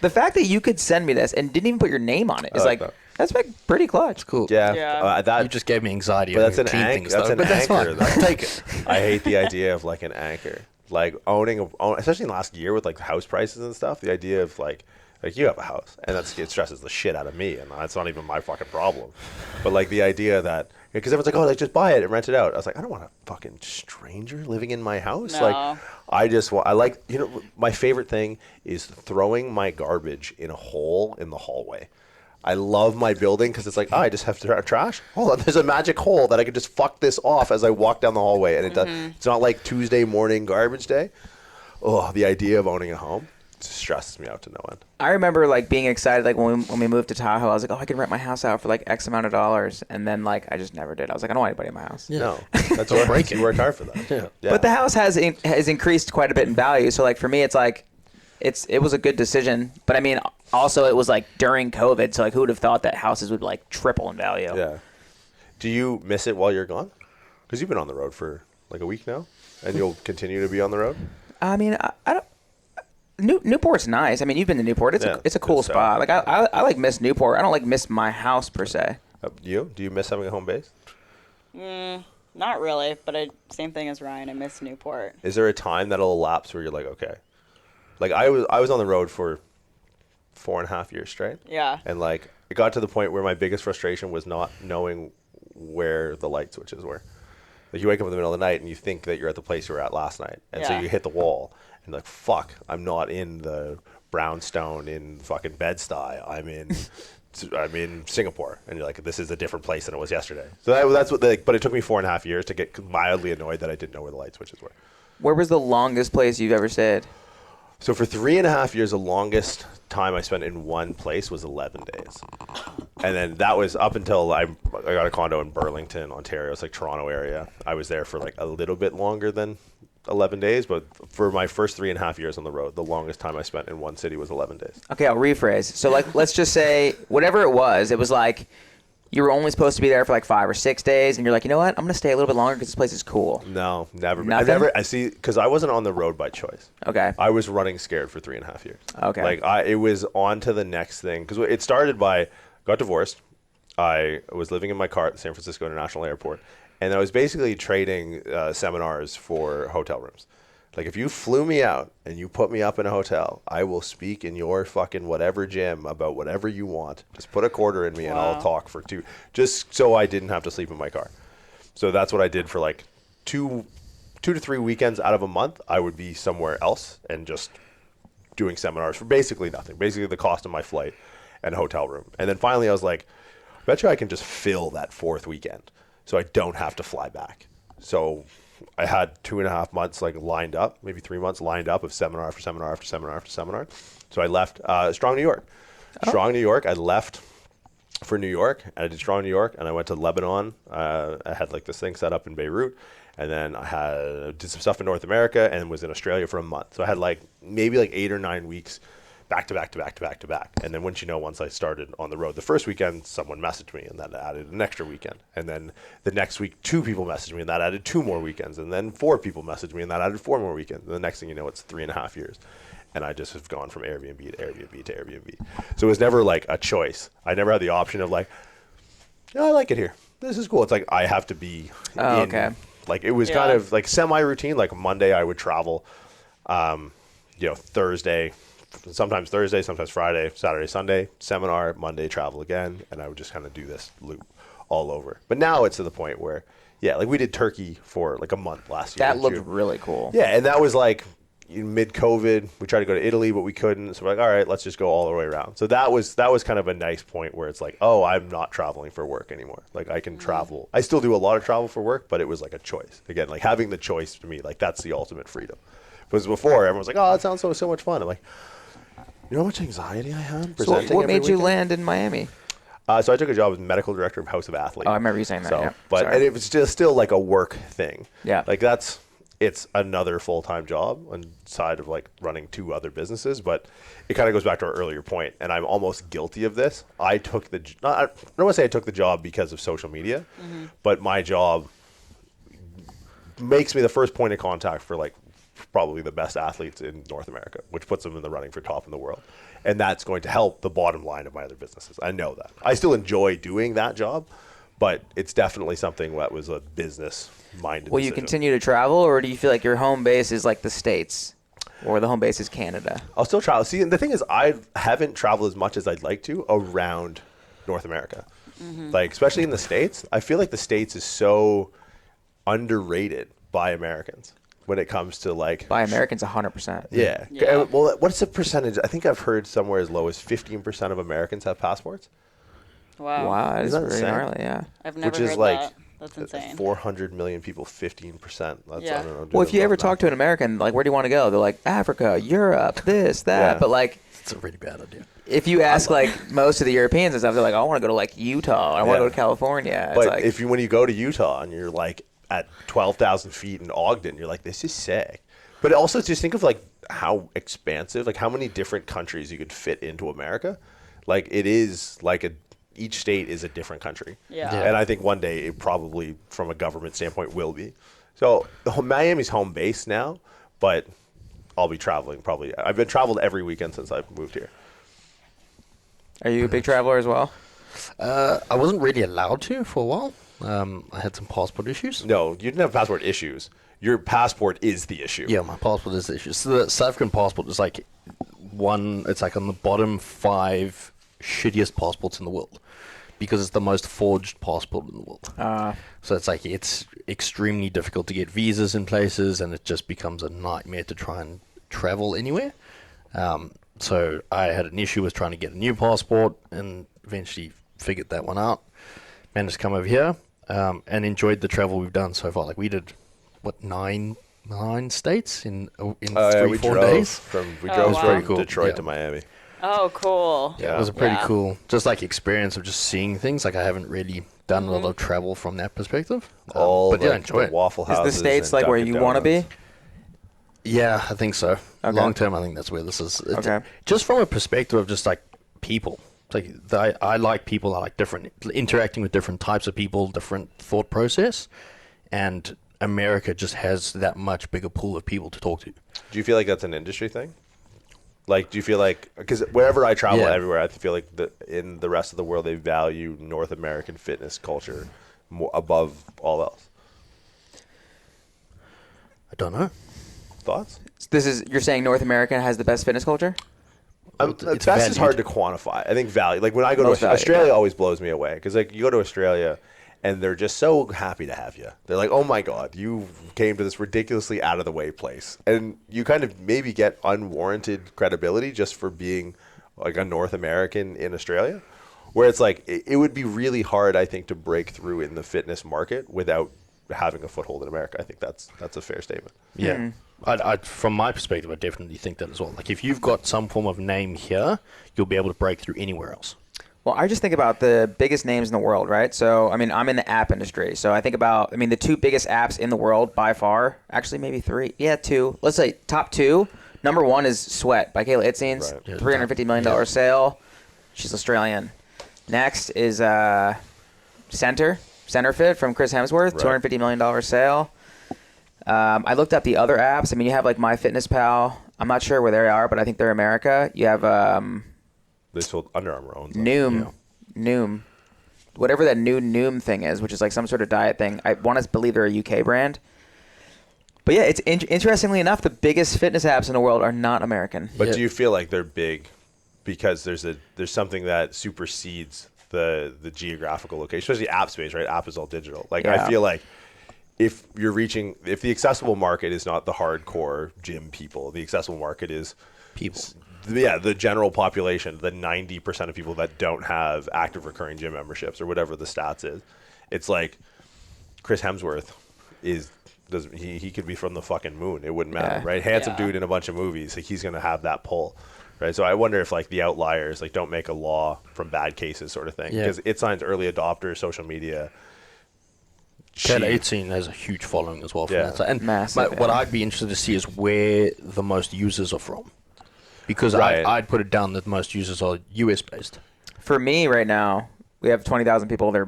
the fact that you could send me this and didn't even put your name on it is like. That's like pretty clutch. Cool. Yeah. That you just gave me anxiety. But that's an clean anchor. things, That's though. an But that's anchor. fine. Though. Take it. I hate the idea of like an anchor, like owning, especially in the last year with like house prices and stuff. The idea of like you have a house, and it stresses the shit out of me, and that's not even my fucking problem. But like the idea that because everyone's like, oh, like just buy it and rent it out. I was like, I don't want a fucking stranger living in my house. No. Like, I just want. I like my favorite thing is throwing my garbage in a hole in the hallway. I love my building because it's like, I just have to trash. Hold on, there's a magic hole that I could just fuck this off as I walk down the hallway. And it's not like Tuesday morning garbage day. Oh, the idea of owning a home stresses me out to no end. I remember like being excited like when we moved to Tahoe. I was like, oh, I can rent my house out for like X amount of dollars, and then like I just never did. I was like, I don't want anybody in my house. Yeah. No, that's what break it. You worked hard for that. Yeah. But the house has increased quite a bit in value. So like for me, it's like it was a good decision. But I mean, also it was like during COVID, so like who would have thought that houses would like triple in value? Yeah. Do you miss it while you're gone? Because you've been on the road for like a week now, and you'll continue to be on the road. I mean, I don't. Newport's nice. I mean, you've been to Newport. It's a cool spot. Like I like miss Newport. I don't like miss my house per se. Do you miss having a home base? Not really, but same thing as Ryan. I miss Newport. Is there a time that'll elapse where you're like, okay, like I was on the road for 4.5 years straight. Yeah. And like it got to the point where my biggest frustration was not knowing where the light switches were. Like you wake up in the middle of the night and you think that you're at the place you were at last night, and so you hit the wall and like, fuck, I'm not in the brownstone in fucking Bed-Stuy. I'm in Singapore, and you're like, this is a different place than it was yesterday. So that's what. But it took me 4.5 years to get mildly annoyed that I didn't know where the light switches were. Where was the longest place you've ever stayed? So for 3.5 years, the longest time I spent in one place was 11 days. And then that was up until I got a condo in Burlington, Ontario. It's like Toronto area. I was there for like a little bit longer than 11 days. But for my first 3.5 years on the road, the longest time I spent in one city was 11 days. Okay, I'll rephrase. So like, let's just say whatever it was like you were only supposed to be there for like 5 or 6 days, and you're like, you know what? I'm going to stay a little bit longer because this place is cool. No, never. Nothing? I see, because I wasn't on the road by choice. Okay. I was running scared for 3.5 years. Okay. Like it was on to the next thing, because it started by got divorced. I was living in my car at the San Francisco International Airport, and I was basically trading seminars for hotel rooms. Like, if you flew me out and you put me up in a hotel, I will speak in your fucking whatever gym about whatever you want. Just put a quarter in me and I'll talk for 2, just so I didn't have to sleep in my car. So that's what I did for like 2 to 3 weekends out of a month. I would be somewhere else and just doing seminars for basically nothing, basically the cost of my flight and hotel room. And then finally I was like, I bet you I can just fill that 4th weekend so I don't have to fly back. So I had 2.5 months like lined up, maybe 3 months lined up of seminar after seminar after seminar after seminar. So I left Strong New York. Strong New York, I left for New York, and I did Strong New York, and I went to Lebanon. I had like this thing set up in Beirut, and then I did some stuff in North America and was in Australia for a month. So I had like maybe like 8 or 9 weeks back to back to back to back to back. And then once I started on the road, the first weekend, someone messaged me, and that added an extra weekend. And then the next week, 2 people messaged me, and that added 2 more weekends. And then 4 people messaged me, and that added 4 more weekends. And the next thing you know, it's 3.5 years. And I just have gone from Airbnb to Airbnb to Airbnb. So it was never like a choice. I never had the option of like, I like it here. This is cool. It's like I have to be in. Okay. Like it was kind of like semi-routine. Like Monday I would travel, Thursday, sometimes Friday, Saturday, Sunday, seminar, Monday travel again. And I would just kind of do this loop all over. But now it's to the point where, like we did Turkey for like a month last year. That looked really cool. Yeah, and that was like, mid-COVID, we tried to go to Italy, but we couldn't. So we're like, all right, let's just go all the way around. So that was kind of a nice point where it's like, oh, I'm not traveling for work anymore. Like I can travel. I still do a lot of travel for work, but it was like a choice. Again, like having the choice to me, like that's the ultimate freedom. Because before, everyone was like, oh, that sounds so much fun. I'm like, you know how much anxiety I had presenting So what made you weekend? land in Miami? So I took a job as medical director of House of Athlete. Oh, I remember you saying that. So, Yeah. but Sorry. and it was just still like a work thing. Yeah. Like it's another full-time job on side of like running 2 other businesses, but it kind of goes back to our earlier point, and I'm almost guilty of this. I took I don't want to say I took the job because of social media, but my job makes me the first point of contact for like probably the best athletes in North America, which puts them in the running for top in the world. And that's going to help the bottom line of my other businesses. I know that. I still enjoy doing that job, but it's definitely something that was a business-minded Will you decision. continue to travel, or do you feel like your home base is like the States, or the home base is Canada? I'll still travel. See, and the thing is, I haven't traveled as much as I'd like to around North America. Like, especially in the States, I feel like the States is so underrated by Americans when it comes to like By Americans, 100%. Yeah. Yeah. Well, what's the percentage? I think I've heard somewhere as low as 15% of Americans have passports. Wow. Wow, that is Isn't that pretty insane? gnarly. Yeah. I've never Which is heard like that. That's insane. 400 million people, 15%. That's, Yeah. I don't know, do Well, the if you ever rough talk math. to an American, like, where do you want to go? They're like, Africa, Europe, this, that. Yeah. But, like, It's a really bad idea. if you ask, like, most of the Europeans and stuff, they're like, I want to go to, like, Utah. I want to Yeah. go to California. It's But like, when you go to Utah and you're like at 12,000 feet in Ogden, you're like, this is sick. But also just think of like how expansive, like how many different countries you could fit into America. Like it is like each state is a different country. Yeah. And I think one day it probably from a government standpoint will be. So Miami's home base now, but I'll be traveling probably. I've been traveled every weekend since I've moved here. are you a big traveler as well? I wasn't really allowed to for a while. I had some passport issues. No, you didn't have passport issues. Your passport is the issue. Yeah, my passport is the issue. So the South African passport is like it's like on the bottom 5 shittiest passports in the world because it's the most forged passport in the world. So it's like it's extremely difficult to get visas in places, and it just becomes a nightmare to try and travel anywhere. So I had an issue with trying to get a new passport, and eventually figured that one out. Managed to come over here and enjoyed the travel we've done so far. Like we did, what, 9 states in 3-4 we drove days. We Oh, drove wow. from Pretty cool. Detroit Yeah. to Miami. Oh, cool. Yeah. It was a pretty Yeah. cool, just like experience of just seeing things. Like I haven't really done a lot of travel from that perspective. All but yeah, I like, enjoy the it. Waffle Is Houses the States and like where Dunkin' you want to be? Donuts. Yeah, I think so. Okay. Long term, I think that's where this is. Okay. Just from a perspective of just like people. It's like I like people. I like interacting with different types of people, different thought process, and America just has that much bigger pool of people to talk to. Do you feel like that's an industry thing? Like, do you feel like, because wherever I travel, Yeah. everywhere, I feel like in the rest of the world, they value North American fitness culture more above all else. I don't know. Thoughts? You're saying North America has the best fitness culture? It's Best is hard to valued. quantify. I think value. Like when I go Most to valued, Australia, yeah. always blows me away because like you go to Australia, and they're just so happy to have you. They're like, "Oh my God, you came to this ridiculously out of the way place," and you kind of maybe get unwarranted credibility just for being like a North American in Australia, where it's like it would be really hard, I think, to break through in the fitness market without having a foothold in America. I think that's a fair statement. Yeah. I, from my perspective, I definitely think that as well. Like, if you've got some form of name here, you'll be able to break through anywhere else. Well, I just think about the biggest names in the world, right? So, I mean, I'm in the app industry. So I think about, the 2 biggest apps in the world by far, actually maybe 3. Yeah, 2. Let's say top 2. Number 1 is Sweat by Kayla Itzines, Right. Yeah, $350 million sale. She's Australian. Next is Centerfit from Chris Hemsworth, Right. $250 million sale. I looked up the other apps. You have like MyFitnessPal. I'm not sure where they are, but I think they're America. You have They sold Under Armour owns them. Noom, whatever that new Noom thing is, which is like some sort of diet thing. I want to believe they're a UK brand. But yeah, it's interestingly enough, the biggest fitness apps in the world are not American. But Yeah. do you feel like they're big because there's something that supersedes the geographical location, especially app space, right? App is all digital. Like Yeah. I feel like if the accessible market is not the hardcore gym people, the accessible market is People. the general population, the 90% of people that don't have active recurring gym memberships or whatever the stats is. It's like Chris Hemsworth he could be from the fucking moon. It wouldn't matter, right? Handsome dude in a bunch of movies. Like, he's going to have that pull, right? So I wonder if like the outliers like don't make a law from bad cases sort of thing, because it signs early adopters, social media. Cat 18 has a huge following as well from that side. And Massive, what I'd be interested to see is where the most users are from. Because I'd put it down that most users are US based. For me right now, we have 20,000 people. They're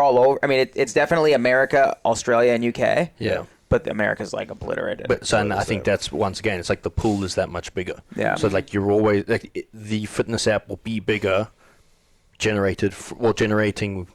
all over. I mean, it's definitely America, Australia, and UK. Yeah. But America's like obliterated. But so I think that's, once again, it's like the pool is that much bigger. Yeah. So like you're always like the fitness app will be bigger, generating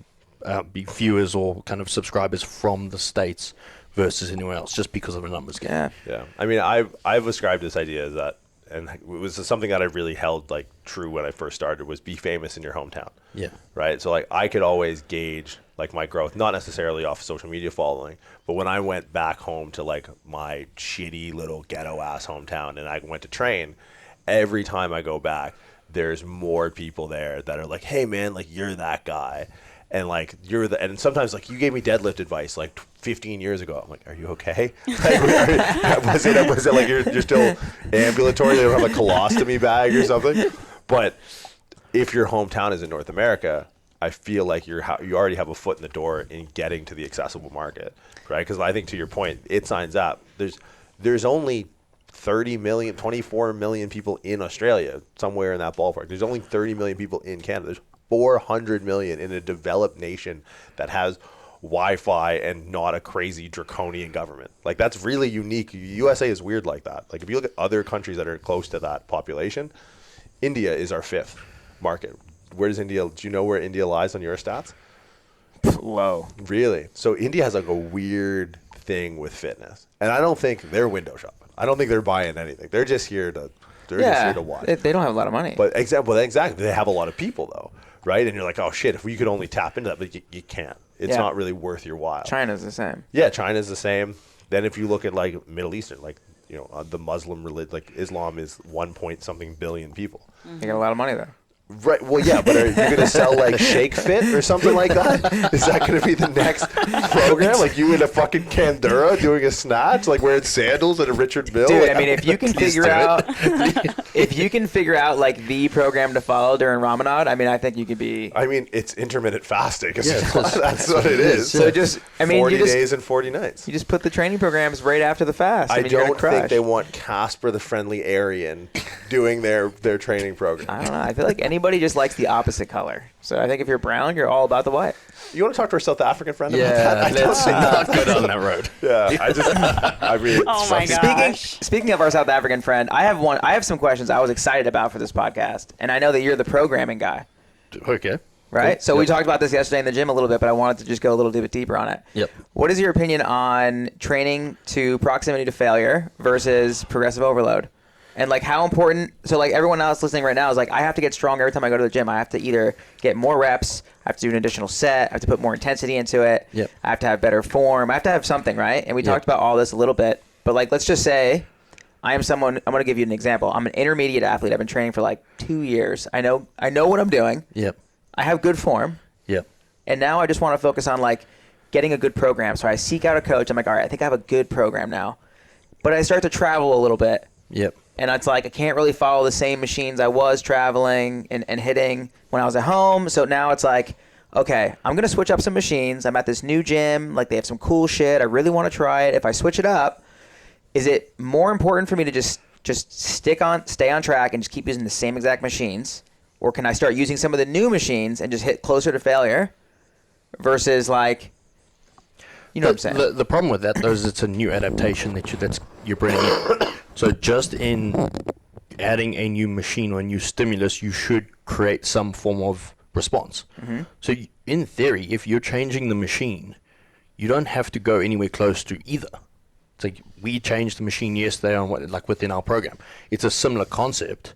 viewers or kind of subscribers from the States versus anywhere else, just because of a numbers game. Yeah. I mean, I've ascribed this idea that, and it was something that I really held like true when I first started, was be famous in your hometown. Yeah. Right. So like I could always gauge like my growth, not necessarily off social media following, but when I went back home to like my shitty little ghetto ass hometown and I went to train, every time I go back, there's more people there that are like, hey man, like you're that guy. And like and sometimes like you gave me deadlift advice like 15 years ago. I'm like, are you okay? Like, was it like you're still ambulatory? They don't have a colostomy bag or something? But if your hometown is in North America, I feel like you already have a foot in the door in getting to the accessible market, right? Because I think to your point, it signs up. There's only 30 million, 24 million people in Australia, somewhere in that ballpark. There's only 30 million people in Canada. There's 400 million in a developed nation that has Wi-Fi and not a crazy draconian government. Like, that's really unique. USA is weird like that. Like, if you look at other countries that are close to that population, India is our fifth market. Where does India? Do you know where India lies on your stats? Low. Really? So India has like a weird thing with fitness, and I don't think they're window shopping. I don't think they're buying anything. They're just here to watch. They don't have a lot of money. But exactly, they have a lot of people though, right? And you're like, oh shit, if we could only tap into that, but you can't. It's not really worth your while. China's the same. Yeah, China's the same. Then if you look at like Middle Eastern, like the Muslim religion, like Islam is 1 point something billion people. They got a lot of money though. Right. Well, yeah, but are you going to sell like Shake Fit or something like that? Is that going to be the next program? Like you in a fucking Kandura doing a snatch, like wearing sandals at a Richard Mille? Dude, like, I mean, if you can figure out like the program to follow during Ramadan, I mean, I think you could be. I mean, it's intermittent fasting. That's what it is. So 40 days and 40 nights. You just put the training programs right after the fast. I don't think they want Casper the Friendly Aryan doing their training program. I don't know. I feel like anybody just likes the opposite color. So I think if you're brown, you're all about the white. You want to talk to our South African friend about that? Let's not go down that road. Yeah, I mean, oh my gosh. Speaking of our South African friend, I have some questions I was excited about for this podcast, and I know that you're the programming guy. Okay. Right? Cool. So we talked about this yesterday in the gym a little bit, but I wanted to just go a little bit deeper on it. Yep. What is your opinion on training to proximity to failure versus progressive overload? And like how important, so like everyone else listening right now is like, I have to get stronger every time I go to the gym. I have to either get more reps, I have to do an additional set, I have to put more intensity into it. Yep. I have to have better form. I have to have something, right? And we talked about all this a little bit, but like, let's just say I'm going to give you an example. I'm an intermediate athlete. I've been training for like 2 years. I know what I'm doing. Yep. I have good form. Yep. And now I just want to focus on like getting a good program. So I seek out a coach. I'm like, all right, I think I have a good program now. But I start to travel a little bit. Yep. And it's like I can't really follow the same machines I was traveling and hitting when I was at home. So now it's like, okay, I'm going to switch up some machines. I'm at this new gym. Like they have some cool shit. I really want to try it. If I switch it up, is it more important for me to just stay on track and just keep using the same exact machines? Or can I start using some of the new machines and just hit closer to failure versus like, you know what I'm saying? The problem with that, though, is it's a new adaptation that you're bringing in. So just in adding a new machine or a new stimulus, you should create some form of response. Mm-hmm. So in theory, if you're changing the machine, you don't have to go anywhere close to either. It's like we changed the machine yesterday on within our program. It's a similar concept.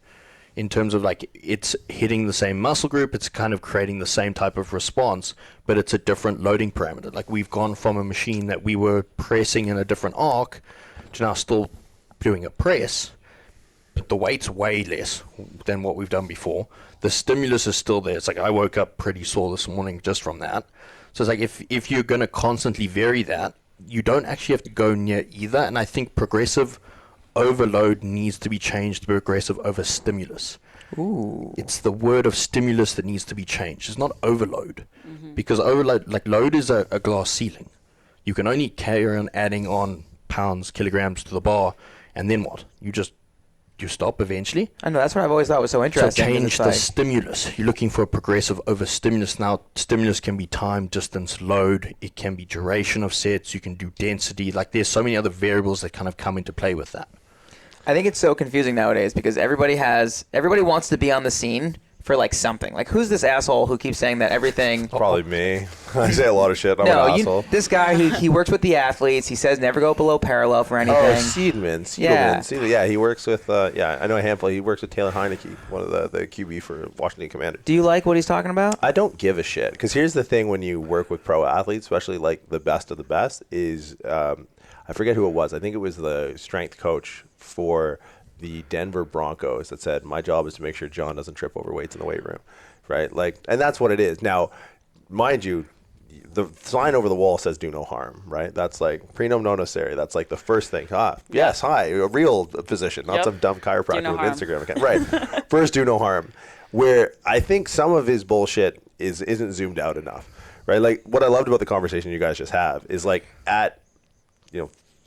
in terms of like it's hitting the same muscle group, it's kind of creating the same type of response, but it's a different loading parameter. Like we've gone from a machine that we were pressing in a different arc to now still doing a press, but the weight's way less than what we've done before. The stimulus is still there. It's like I woke up pretty sore this morning just from that. So it's like if you're going to constantly vary that, you don't actually have to go near either. And I think progressive overload needs to be changed to progressive overstimulus. Ooh. It's the word of stimulus that needs to be changed. It's not overload. Because overload, like load is a glass ceiling. You can only carry on adding on pounds, kilograms to the bar, and then what? You stop eventually. I know, that's what I've always thought was so interesting. So change the stimulus. You're looking for a progressive overstimulus. Now, stimulus can be time, distance, load. It can be duration of sets. You can do density. Like there's so many other variables that kind of come into play with that. I think it's so confusing nowadays because everybody wants to be on the scene for like something. Like who's this asshole who keeps saying that everything? Probably me. I say a lot of shit. I'm an asshole. This guy he works with the athletes. He says never go below parallel for anything. Oh, Seidman. Yeah, he works with. I know a handful. He works with Taylor Heineke, one of the QB for Washington Commanders. Do you like what he's talking about? I don't give a shit because here's the thing: when you work with pro athletes, especially like the best of the best, is I forget who it was. I think it was the strength coach for the Denver Broncos that said, my job is to make sure John doesn't trip over weights in the weight room, right? Like, and that's what it is. Now, mind you, the sign over the wall says do no harm, right? That's like prenum non nocere. That's like the first thing. Yes, hi, a real physician, not some dumb chiropractor with an Instagram account. Right. First, do no harm. Where I think some of his bullshit isn't zoomed out enough, right? Like what I loved about the conversation you guys just have is like at,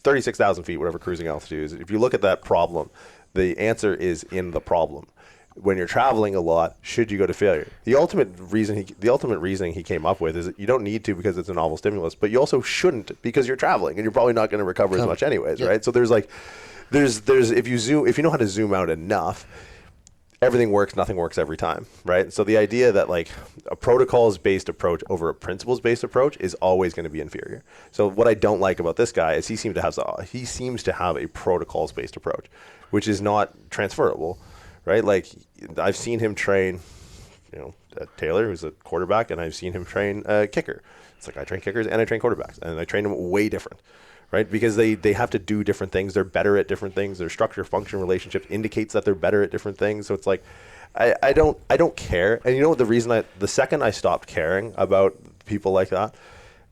36,000 feet, whatever cruising altitude is, if you look at that problem, the answer is in the problem. When you're traveling a lot, should you go to failure? The ultimate reasoning he came up with is that you don't need to because it's a novel stimulus, but you also shouldn't because you're traveling and you're probably not going to recover as much anyways, right? So there's if you know how to zoom out enough, everything works, nothing works every time, right? So the idea that like a protocols-based approach over a principles-based approach is always going to be inferior. So what I don't like about this guy is he seems to have a protocols-based approach, which is not transferable, right? Like I've seen him train, Taylor, who's a quarterback, and I've seen him train a kicker. It's like I train kickers and I train quarterbacks, and I train them way different. Right, because they have to do different things. They're better at different things. Their structure-function relationship indicates that they're better at different things. So it's like, I don't care. And you know what? The second I stopped caring about people like that,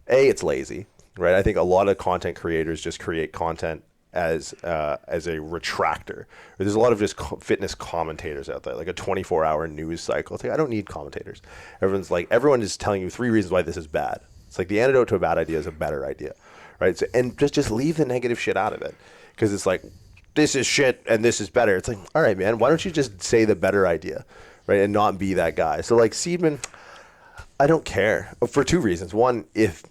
it's lazy, right? I think a lot of content creators just create content as a retractor. There's a lot of just fitness commentators out there, like a 24-hour news cycle. It's like, I don't need commentators. Everyone is telling you 3 reasons why this is bad. It's like the antidote to a bad idea is a better idea. Right, so, and just leave the negative shit out of it, because it's like this is shit and this is better. It's like, all right, man, why don't you just say the better idea, right, and not be that guy? So like Seidman, I don't care for 2 reasons. One, if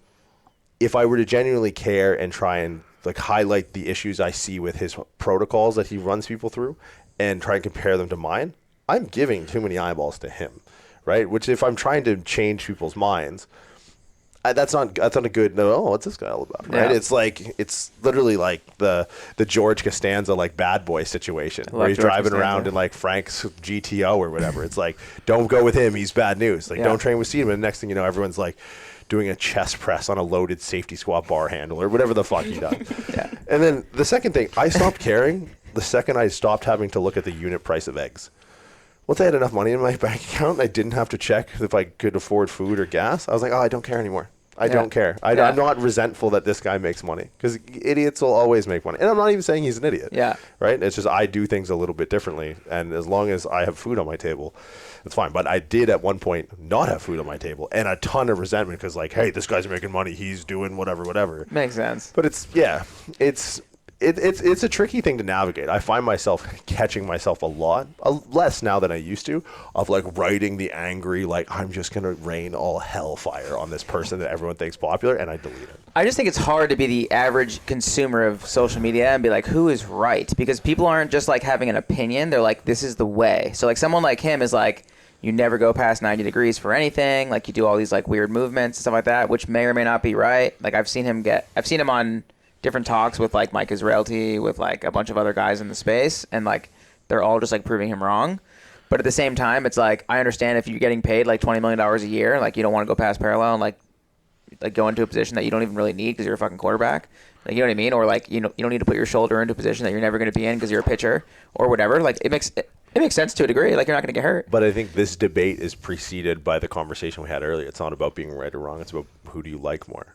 I were to genuinely care and try and like highlight the issues I see with his protocols that he runs people through, and try and compare them to mine, I'm giving too many eyeballs to him, right? Which if I'm trying to change people's minds. That's not a good. No, what's this guy all about? Right? Yeah. It's literally like the George Costanza like bad boy situation where he's driving around in like Frank's GTO or whatever. It's like, don't go with him. He's bad news. Like, don't train with Seidman. Next thing you know, everyone's like doing a chest press on a loaded safety squat bar handle or whatever the fuck he does. Yeah. And then the second thing, I stopped caring the second I stopped having to look at the unit price of eggs. Once I had enough money in my bank account and I didn't have to check if I could afford food or gas, I was like, I don't care anymore. I don't care. I'm not resentful that this guy makes money, because idiots will always make money. And I'm not even saying he's an idiot. Yeah. Right? It's just I do things a little bit differently. And as long as I have food on my table, it's fine. But I did at one point not have food on my table and a ton of resentment because like, hey, this guy's making money. He's doing whatever. Makes sense. But it's a tricky thing to navigate. I find myself catching myself a lot, less now than I used to, of like writing the angry, like I'm just going to rain all hellfire on this person that everyone thinks popular, and I delete it. I just think it's hard to be the average consumer of social media and be like, who is right? Because people aren't just like having an opinion. They're like, this is the way. So like someone like him is like, you never go past 90 degrees for anything. Like you do all these like weird movements and stuff like that, which may or may not be right. Like I've seen him on different talks with like Mike Israelty, with like a bunch of other guys in the space, and like they're all just like proving him wrong. But at the same time, it's like, I understand if you're getting paid like $20 million a year, like you don't want to go past parallel and like go into a position that you don't even really need because you're a fucking quarterback. Like, you know what I mean? Or like, you don't need to put your shoulder into a position that you're never going to be in because you're a pitcher or whatever. Like it makes sense to a degree. Like you're not going to get hurt. But I think this debate is preceded by the conversation we had earlier. It's not about being right or wrong. It's about who do you like more.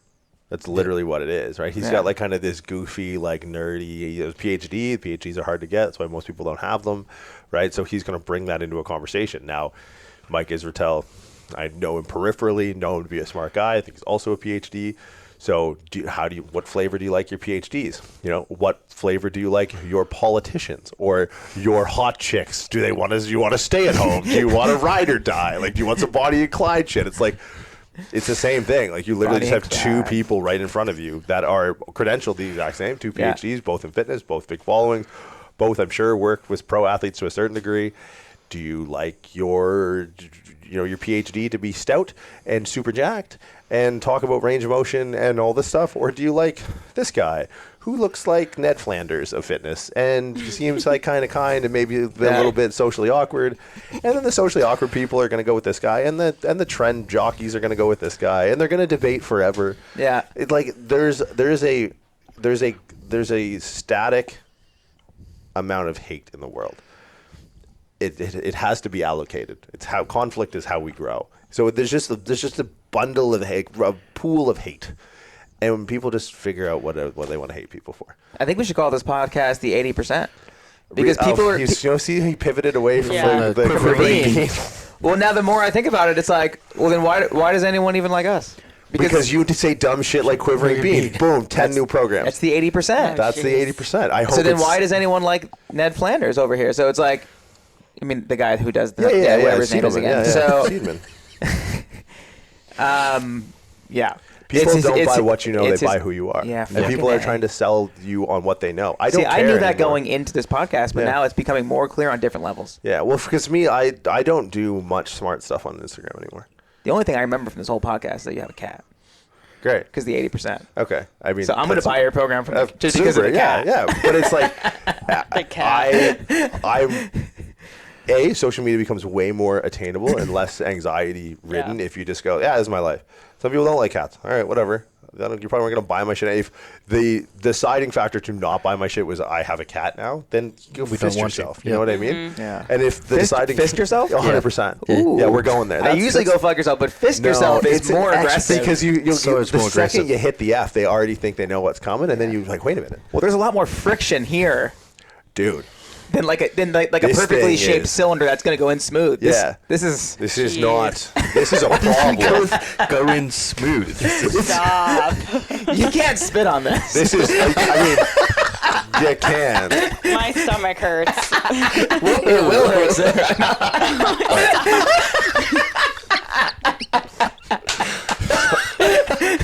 That's literally what it is, right? He's got like kind of this goofy, like nerdy PhD. PhDs are hard to get. That's why most people don't have them, right? So he's going to bring that into a conversation. Now, Mike Israetel, I know him peripherally, know him to be a smart guy. I think he's also a PhD. So what flavor do you like your PhDs? What flavor do you like your politicians or your hot chicks? Do you want to stay at home? Do you want to ride or die? Like, do you want some Bonnie and Clyde shit? It's like, it's the same thing. Like, you literally just have two people right in front of you that are credentialed the exact same, two PhDs, both in fitness, both big followings, both, I'm sure, work with pro athletes to a certain degree. Do you like your PhD to be stout and super jacked and talk about range of motion and all this stuff? Or do you like this guy who looks like Ned Flanders of fitness and seems like kind and maybe a little bit socially awkward? And then the socially awkward people are going to go with this guy, and the trend jockeys are going to go with this guy, and they're going to debate forever. Yeah. There's a static amount of hate in the world. It has to be allocated. It's how conflict is how we grow. So there's just a bundle of hate, a pool of hate, and when people just figure out what they want to hate people for. I think we should call this podcast the 80%, because people are. See, he pivoted away from the quivering bean. Well, now the more I think about it, it's like, well, then why does anyone even like us? Because you say dumb shit like quivering bean. Boom, 10 new programs. That's the 80%. That's the 80%. I hope. So then why does anyone like Ned Flanders over here? So it's like, I mean, the guy who does whatever his name is again. So, people don't buy what you know; they buy who you are. Yeah, and people are trying to sell you on what they know. I knew that going into this podcast, but now it's becoming more clear on different levels. Yeah, well, because me, I don't do much smart stuff on Instagram anymore. The only thing I remember from this whole podcast is that you have a cat. Great. Because the 80%. Okay. I mean, so I'm going to buy your program from just because of the cat. Yeah. But it's like, the cat. Social media becomes way more attainable and less anxiety ridden if you just go, this is my life. Some people don't like cats. All right, whatever. You're probably not going to buy my shit. If the deciding factor to not buy my shit was I have a cat now, then go fist yourself. You know what I mean? Mm-hmm. Yeah. And if the deciding fist yourself, 100%. Yeah, we're going there. I usually go fuck yourself, but fist yourself is more aggressive because the second you hit the F, they already think they know what's coming, and then you're like, wait a minute. Well, there's a lot more friction here, dude. Than like a perfectly shaped cylinder that's going to go in smooth. This is not. This is a problem. Go in smooth. Stop. You can't spit on this. This is. I mean, you can. My stomach hurts. It will hurt,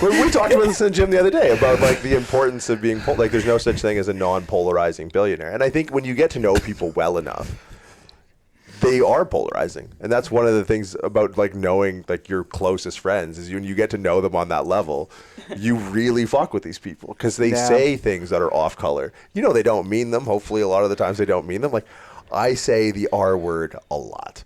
We talked about this in the gym the other day about like the importance of being like there's no such thing as a non-polarizing billionaire, and I think when you get to know people well enough, they are polarizing, and that's one of the things about like knowing like your closest friends is when you get to know them on that level, you really fuck with these people because they say things that are off color. They don't mean them. Hopefully, a lot of the times they don't mean them. Like I say the R word a lot.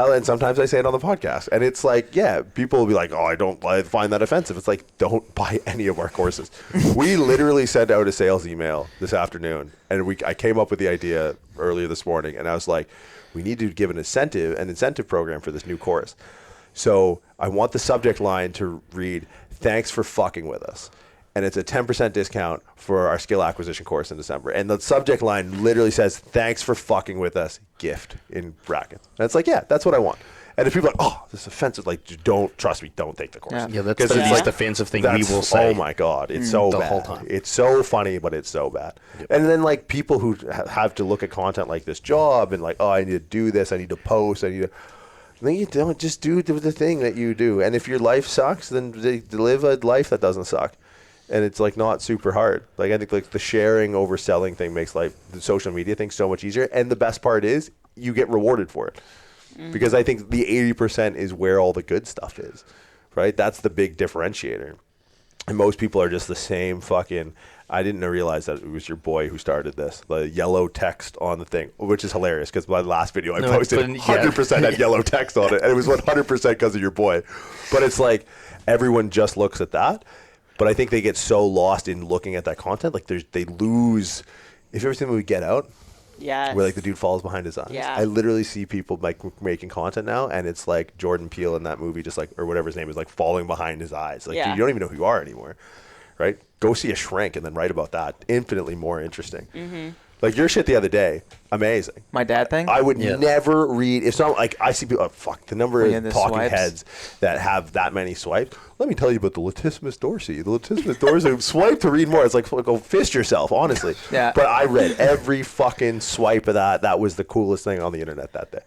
And sometimes I say it on the podcast. And it's like, people will be like, I find that offensive. It's like, don't buy any of our courses. We literally sent out a sales email this afternoon. And I came up with the idea earlier this morning. And I was like, we need to give an incentive program for this new course. So I want the subject line to read, thanks for fucking with us. And it's a 10% discount for our skill acquisition course in December. And the subject line literally says, thanks for fucking with us, gift, in brackets. And it's like, that's what I want. And if people are like, this is offensive, like, don't take the course. Yeah, that's the least offensive thing we will say. Oh my God, it's so bad. Whole time. It's so funny, but it's so bad. Yep. And then like people who have to look at content like this job and like, I need to do this, I need to post, then you don't just do the thing that you do. And if your life sucks, then live a life that doesn't suck. And it's like not super hard. Like I think like the sharing over selling thing makes like the social media thing so much easier. And the best part is you get rewarded for it. Because I think the 80% is where all the good stuff is, right? That's the big differentiator. And most people are just the same fucking. I didn't realize that it was your boy who started this. The yellow text on the thing, which is hilarious because my last video I posted 100% had yellow text on it, and it was 100% because of your boy. But it's like everyone just looks at that. But I think they get so lost in looking at that content, like they lose. If you ever seen the movie Get Out, Yes. where like the dude falls behind his eyes. Yeah. I literally see people like making content now, and it's like Jordan Peele in that movie, just like or whatever his name is, like falling behind his eyes. Like, dude, you don't even know who you are anymore. Right? Go see a shrink and then write about that. Infinitely more interesting. Mm-hmm. Like your shit the other day, amazing. My dad thing? I would never read. It's not like I see people. Oh, fuck the number of talking swipes. heads that have that many swipes. Let me tell you about the latissimus dorsi. The latissimus dorsi swipe to read more. It's like go fist yourself, honestly. Yeah. But I read every fucking swipe of that. That was the coolest thing on the internet that day.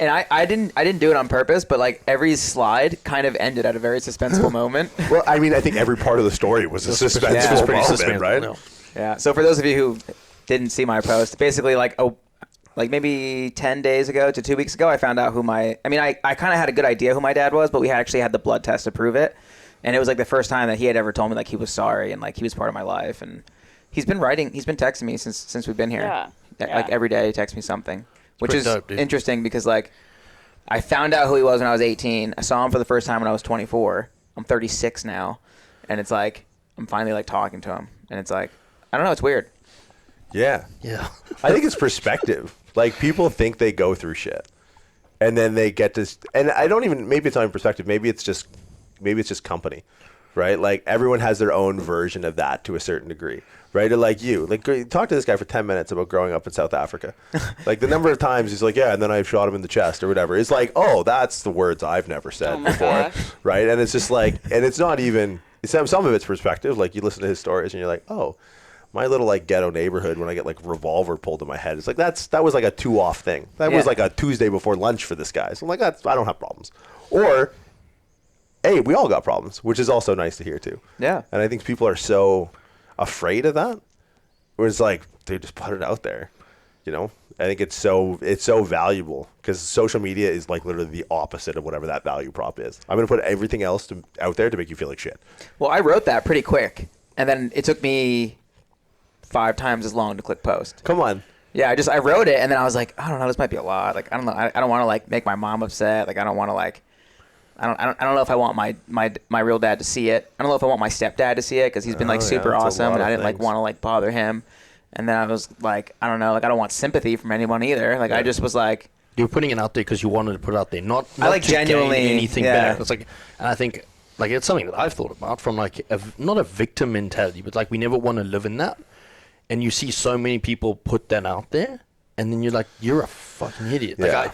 And I didn't do it on purpose, but like every slide kind of ended at a very suspenseful moment. Well, I mean, I think every part of the story was a suspenseful moment, right? No. Yeah. So for those of you who didn't see my post, basically like maybe 10 days ago to 2 weeks ago, I found out who I kind of had a good idea who my dad was, but we actually had the blood test to prove it. And it was like the first time that he had ever told me like he was sorry and like he was part of my life. And he's been texting me since we've been here. Yeah. Like every day he texts me something, which is dope, dude. interesting because like I found out who he was when I was 18. I saw him for the first time when I was 24. I'm 36 now. And it's like, I'm finally like talking to him. And it's like, I don't know. It's weird. Yeah. Yeah. I think it's perspective. Like people think they go through shit, and then they get this. And I don't even. Maybe it's not even perspective. Maybe it's just company, right? Like everyone has their own version of that to a certain degree, right? Or like you, like talk to this guy for 10 minutes about growing up in South Africa. Like the number of times he's like, yeah, and then I shot him in the chest or whatever. It's like, oh, that's the words I've never said before, gosh. right? And it's just like, and it's not even. Some of it's perspective. Like you listen to his stories and you're like, oh. My little like ghetto neighborhood when I get like revolver pulled to my head. It's like that was like a 2-off thing. That was like a Tuesday before lunch for this guy. So I'm like, I don't have problems. Or, hey, we all got problems, which is also nice to hear too. Yeah. And I think people are so afraid of that. Where it's like, dude, just put it out there. You know? I think it's so valuable because social media is like literally the opposite of whatever that value prop is. I'm going to put everything else out there to make you feel like shit. Well, I wrote that pretty quick. And then it took me 5 times as long to click post. Come on. Yeah, I wrote it and then I was like, I don't know, this might be a lot. Like I don't know, I don't want to like make my mom upset. Like I don't want to like, I don't know if I want my real dad to see it. I don't know if I want my stepdad to see it because he's been like super awesome and I didn't like want to like bother him. And then I was like, I don't know, like I don't want sympathy from anyone either. Like I just was like, you were putting it out there because you wanted to put it out there, not I like to genuinely gain anything yeah. back. It's like, and I think like it's something that I've thought about from like not a victim mentality, but like we never want to live in that. And you see so many people put that out there, and then you're like, you're a fucking idiot. Yeah. Like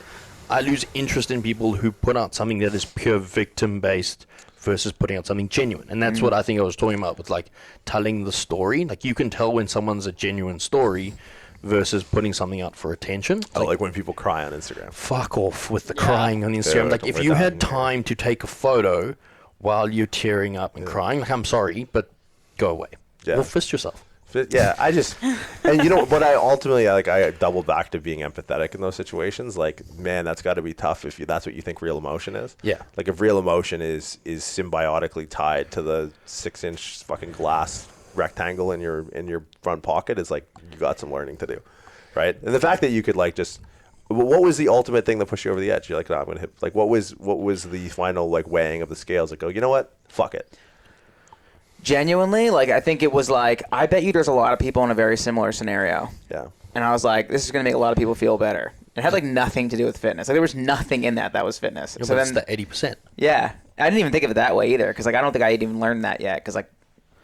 I lose interest in people who put out something that is pure victim based versus putting out something genuine. And that's what I think I was talking about with like telling the story. Like you can tell when someone's a genuine story versus putting something out for attention. Like when people cry on Instagram. Fuck off with the crying on Instagram. Yeah, like if you had time to take a photo while you're tearing up and crying, like I'm sorry, but go away. Yeah. Or fist yourself. Yeah, and you know, but I ultimately, like, I double back to being empathetic in those situations. Like, man, that's got to be tough if that's what you think real emotion is. Yeah. Like, if real emotion is symbiotically tied to the 6-inch fucking glass rectangle in your front pocket, it's like you got some learning to do, right? And the fact that you could like just, what was the ultimate thing that pushed you over the edge? You're like, no, I'm gonna hit. Like, what was the final like weighing of the scales? Like, go, you know what? Fuck it. genuinely, like, I think it was like, I bet you there's a lot of people in a very similar scenario. Yeah. And I was like, this is going to make a lot of people feel better. It had like nothing to do with fitness. Like there was nothing in that was fitness. Yeah, so but then, it's the 80%. yeah, I didn't even think of it that way either. Cause like, I don't think I had even learned that yet. Cause like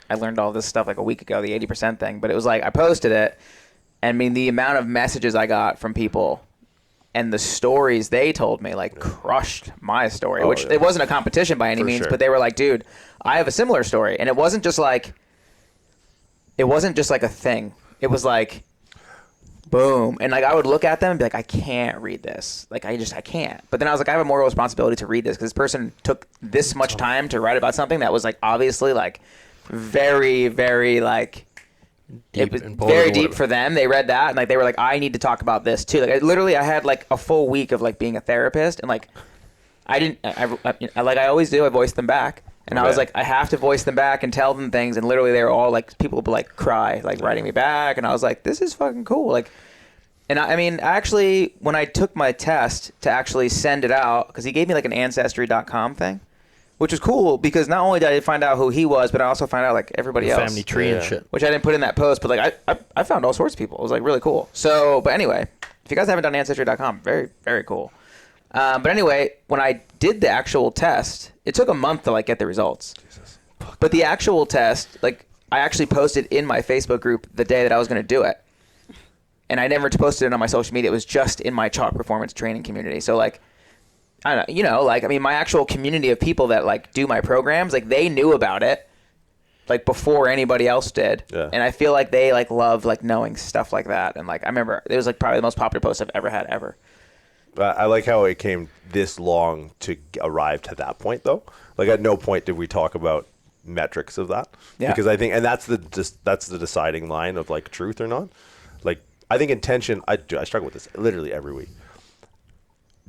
I learned all this stuff like a week ago, the 80% thing, but it was like, I posted it. And I mean, the amount of messages I got from people and the stories they told me like crushed my story, which it wasn't a competition by any means, but they were like, dude, I have a similar story. And it wasn't just like a thing. It was like, boom. And like, I would look at them and be like, I can't read this. Like, I can't. But then I was like, I have a moral responsibility to read this because this person took this much time to write about something that was like, obviously like very, very like, Deep, it was very deep for them. They read that and like, they were like, I need to talk about this too. Like I had like a full week of like being a therapist and like, I always do. I voiced them back. And I was like, I have to voice them back and tell them things. And literally they were all like, people would like cry, like writing me back. And I was like, this is fucking cool. Like, and I mean, actually, when I took my test to actually send it out, because he gave me like an Ancestry.com thing, which was cool because not only did I find out who he was, but I also found out like everybody else. Family tree and shit. Which I didn't put in that post, but like I found all sorts of people. It was like really cool. So, but anyway, if you guys haven't done Ancestry.com, very, very cool. But anyway, when I did the actual test, it took a month to like get the results. Jesus. But the actual test, like I actually posted in my Facebook group the day that I was going to do it. And I never posted it on my social media. It was just in my chalk performance training community. So like, I don't know, you know, like, I mean, my actual community of people that like do my programs, like they knew about it like before anybody else did. Yeah. And I feel like they like love like knowing stuff like that. And like, I remember it was like probably the most popular post I've ever had ever. I like how it came this long to arrive to that point, though. Like, at no point did we talk about metrics of that. Yeah. Because I think, and that's the deciding line of like truth or not. Like, I think intention. I struggle with this literally every week.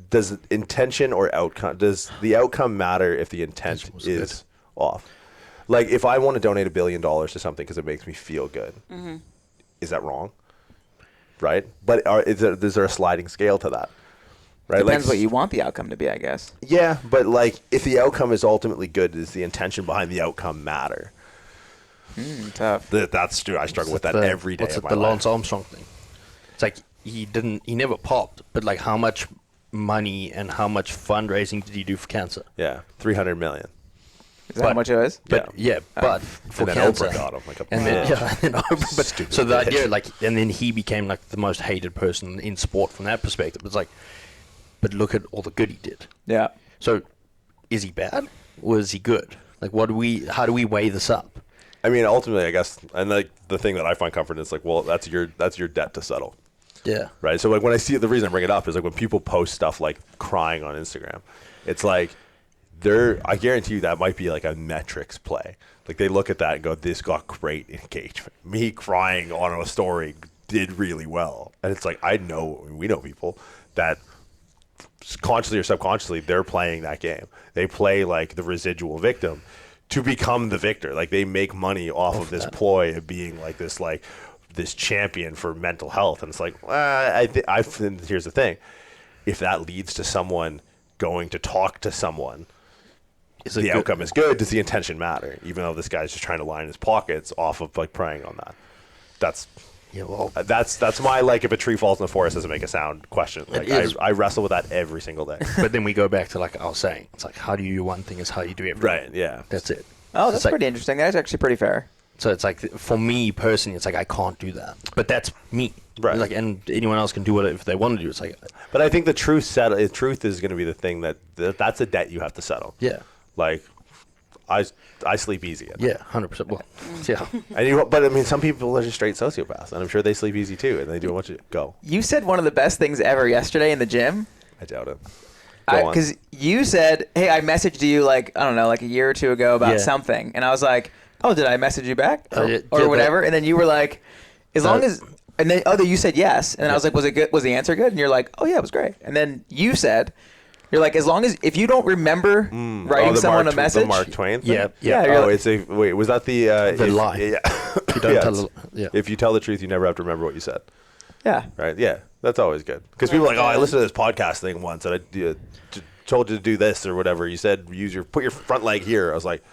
Does intention or outcome? Does the outcome matter if the intent is off? Like, if I want to donate $1 billion to something because it makes me feel good, is that wrong? Right? But is there a sliding scale to that? Right? Depends like, what you want the outcome to be, I guess. Yeah, but like if the outcome is ultimately good, does the intention behind the outcome matter? Tough. That's true. I struggle with that every day. What's of my the life. Lance Armstrong thing? It's like he never popped, but like how much money and how much fundraising did he do for cancer? Yeah, 300 million. Is that how much it was? But but for then cancer, Oprah got him like a and then Oprah, but Stupid so the bitch. idea, like, and then he became like the most hated person in sport from that perspective. It's like, but look at all the good he did. Yeah. So, is he bad or is he good? Like, how do we weigh this up? I mean, ultimately, I guess, and like the thing that I find comfort in is like, well, that's your debt to settle. Yeah. Right. So like when I see it, the reason I bring it up is like when people post stuff like crying on Instagram, it's like I guarantee you that might be like a metrics play. Like they look at that and go, this got great engagement. Me crying on a story did really well. And it's like, we know people that consciously or subconsciously, they're playing that game. They play like the residual victim to become the victor. Like they make money off of this ploy of being like this champion for mental health. And it's like, here's the thing. If that leads to someone going to talk to someone, the outcome is good. Does the intention matter? Even though this guy's just trying to line his pockets off of like preying on that. That's my like if a tree falls in the forest doesn't make a sound question. Like I wrestle with that every single day. But then we go back to like I was saying, it's like how do you do one thing is how you do everything. Right. Yeah. That's it. Oh, that's like, pretty interesting. That's actually pretty fair. So it's like for me personally, it's like I can't do that. But that's me. Right. Like, and anyone else can do it if they want to do it. It's like. But I think the truth is going to be the thing that's a debt you have to settle. Yeah. Like, I sleep easy at night. Yeah, 100%. Well, yeah. But I mean, some people are just straight sociopaths, and I'm sure they sleep easy too, and they do a bunch of go. You said one of the best things ever yesterday in the gym. I doubt it. Because you said, hey, I messaged you like, I don't know, like a year or two ago about something. And I was like, oh, did I message you back? Or whatever. And then you were like, as long as, and then you said yes. And I was like, was it good? Was the answer good? And you're like, oh yeah, it was great. And then you said, you're like, as long as, if you don't remember writing someone a message. The Mark Twain thing? Yeah. Oh, like, wait, was that the lie? Yeah. You don't If you tell the truth, you never have to remember what you said. Yeah. Right? Yeah. That's always good. Because people are like, oh, I listened to this podcast thing once and I told you to do this or whatever. You said put your front leg here. I was like,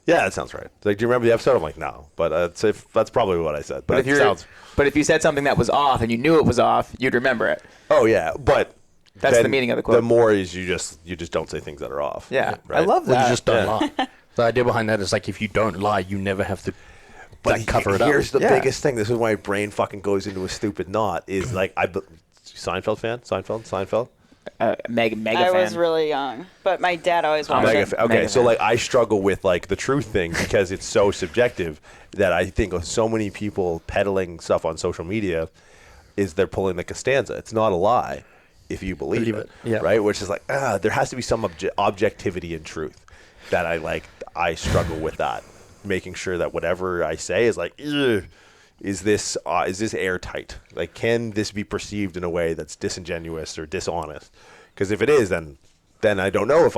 yeah, that sounds right. Like, do you remember the episode? I'm like, no. But that's probably what I said. But if you said something that was off and you knew it was off, you'd remember it. Oh, yeah. But that's the meaning of the quote. The more is you just don't say things that are off. Yeah. Right? I love that. Well, you just don't lie. The idea behind that is like if you don't lie, you never have to cover it up. Here's the biggest thing. This is why my brain fucking goes into a stupid knot. Is like Seinfeld fan? Seinfeld? Mega fan. I was really young, but my dad always watched it. Okay, so like I struggle with like the truth thing because it's so subjective that I think of so many people peddling stuff on social media is they're pulling the Costanza. It's not a lie if you believe it. Yeah. Right? Which is like, there has to be some objectivity in truth that I struggle with that. Making sure that whatever I say is like, is this airtight? Like, can this be perceived in a way that's disingenuous or dishonest? Because if it is, then then I don't know if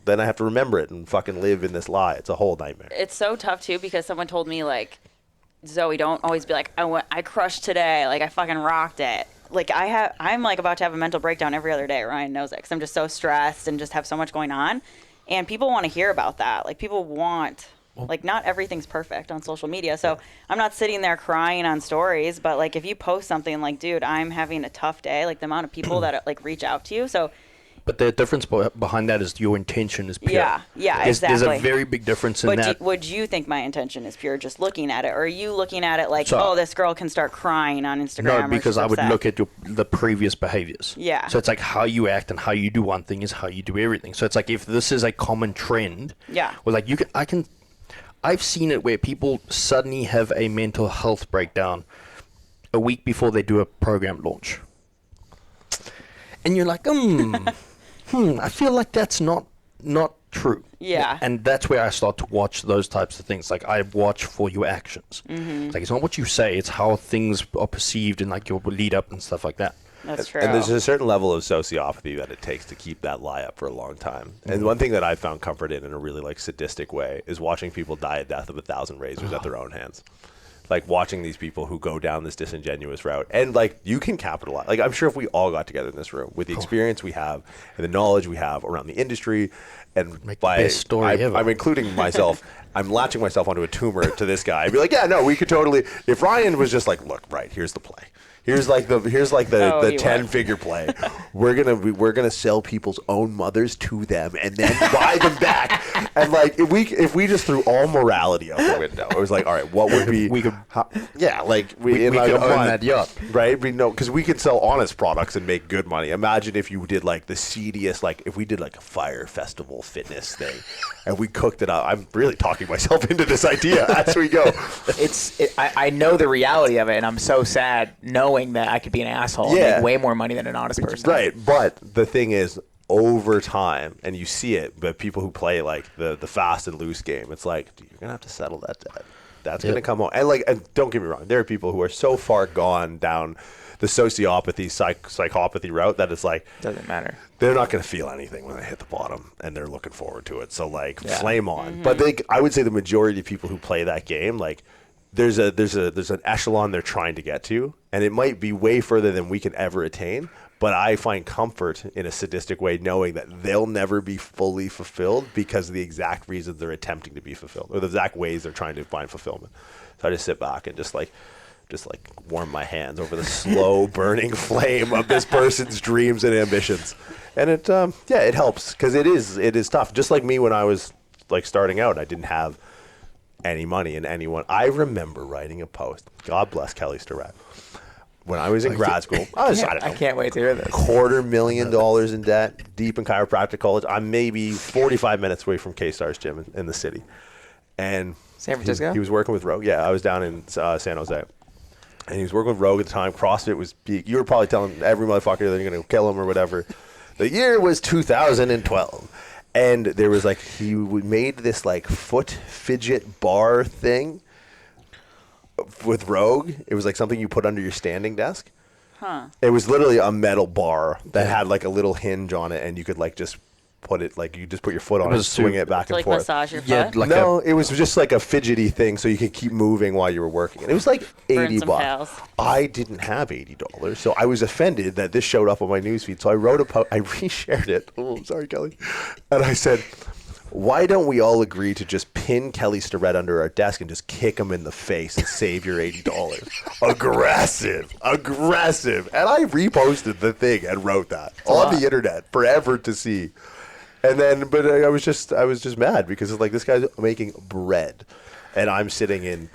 then I have to remember it and fucking live in this lie. It's a whole nightmare. It's so tough too because someone told me like, Zoe, don't always be like, I crushed today, like I fucking rocked it. Like I'm like about to have a mental breakdown every other day. Ryan knows it because I'm just so stressed and just have so much going on, and people want to hear about that. Like people want. Like, not everything's perfect on social media. So I'm not sitting there crying on stories. But, like, if you post something like, dude, I'm having a tough day, like, the amount of people that, like, reach out to you. So. But the difference behind that is your intention is pure. Yeah, There's exactly. a very big difference in that. Would you think my intention is pure just looking at it? Or are you looking at it like, this girl can start crying on Instagram? No, because I would look at the previous behaviors. Yeah. So it's like how you act and how you do one thing is how you do everything. So it's like if this is a common trend. Yeah. Well, like I've seen it where people suddenly have a mental health breakdown a week before they do a program launch. And you're like, I feel like that's not true. Yeah. And that's where I start to watch those types of things. Like I watch for your actions. Mm-hmm. Like it's not what you say, it's how things are perceived and like your lead up and stuff like that. That's true. And there's a certain level of sociopathy that it takes to keep that lie up for a long time. And one thing that I found comfort in a really like sadistic way is watching people die a death of 1,000 razors at their own hands. Like watching these people who go down this disingenuous route. And like you can capitalize. Like I'm sure if we all got together in this room with the experience we have and the knowledge we have around the industry and Make the best story ever. I'm including myself, I'm latching myself onto a tumor to this guy. I'd be like, yeah, no, we could totally, if Ryan was just like, look, right, here's the play. Here's like the 10-figure play. We're gonna sell people's own mothers to them and then buy them back. And like if we just threw all morality out the window, it was like, all right, what would be? We could we could own that yacht, right? We know because we could sell honest products and make good money. Imagine if you did like the seediest, like if we did like a fire festival fitness thing, and we cooked it up. I'm really talking myself into this idea as we go. I know the reality of it, and I'm so sad knowing that I could be an asshole and make way more money than an honest person. Right, but the thing is, over time, and you see it, but people who play like the fast and loose game, it's like, dude, you're gonna have to settle that debt. That's gonna come on. And don't get me wrong, there are people who are so far gone down the sociopathy, psychopathy route that it's like doesn't matter. They're not gonna feel anything when they hit the bottom, and they're looking forward to it. So like, flame on. Mm-hmm. But I would say the majority of people who play that game, like. There's an echelon they're trying to get to, and it might be way further than we can ever attain. But I find comfort in a sadistic way knowing that they'll never be fully fulfilled because of the exact reasons they're attempting to be fulfilled, or the exact ways they're trying to find fulfillment. So I just sit back and just warm my hands over the slow burning flame of this person's dreams and ambitions, and it helps because it is tough. Just like me when I was like starting out, I didn't have any money in anyone. I remember writing a post. God bless Kelly Starrett. When I was in grad school, I can't wait to hear this. $250,000 in debt, deep in chiropractic college. I'm maybe 45 minutes away from K-Star's gym in the city. And San Francisco? He was working with Rogue. Yeah, I was down in San Jose. And he was working with Rogue at the time. CrossFit was peak. You were probably telling every motherfucker that you're going to kill him or whatever. The year was 2012. And there was like, he made this like foot fidget bar thing with Rogue. It was like something you put under your standing desk. Huh. It was literally a metal bar that had like a little hinge on it, and you could like just put it, like you just put your foot on it and swing it back and like forth. Massage your foot? Yeah, It was just like a fidgety thing so you could keep moving while you were working. And it was like $80. I didn't have $80, so I was offended that this showed up on my newsfeed. So I wrote a post, I reshared it. Oh, sorry, Kelly. And I said, why don't we all agree to just pin Kelly Starrett under our desk and just kick him in the face and save your $80? Aggressive. And I reposted the thing and wrote that on the internet forever to see. And then, but I was just mad because it's like this guy's making bread, and I'm sitting in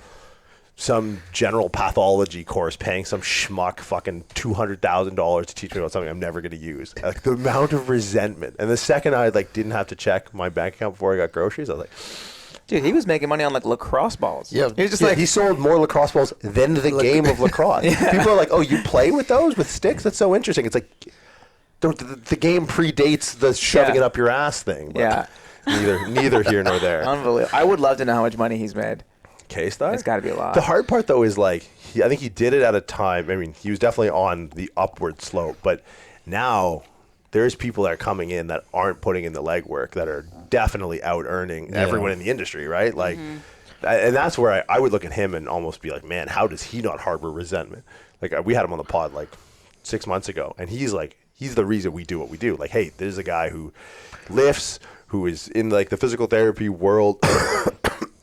some general pathology course paying some schmuck fucking $200,000 to teach me about something I'm never going to use. Like the amount of resentment. And the second I like didn't have to check my bank account before I got groceries, I was like, dude, he was making money on like lacrosse balls. Yeah, he was just like he sold more lacrosse balls than the game of lacrosse. People are like, oh, you play with those with sticks? That's so interesting. It's like. The game predates the shoving it up your ass thing. But neither here nor there. Unbelievable. I would love to know how much money he's made. K-Star? It's got to be a lot. The hard part, though, is like, I think he did it at a time. I mean, he was definitely on the upward slope. But now, there's people that are coming in that aren't putting in the legwork that are definitely out earning everyone in the industry, right? Like, and that's where I would look at him and almost be like, man, how does he not harbor resentment? Like, we had him on the pod like 6 months ago, and he's the reason we do what we do. Like, hey, there's a guy who lifts, who is in like the physical therapy world.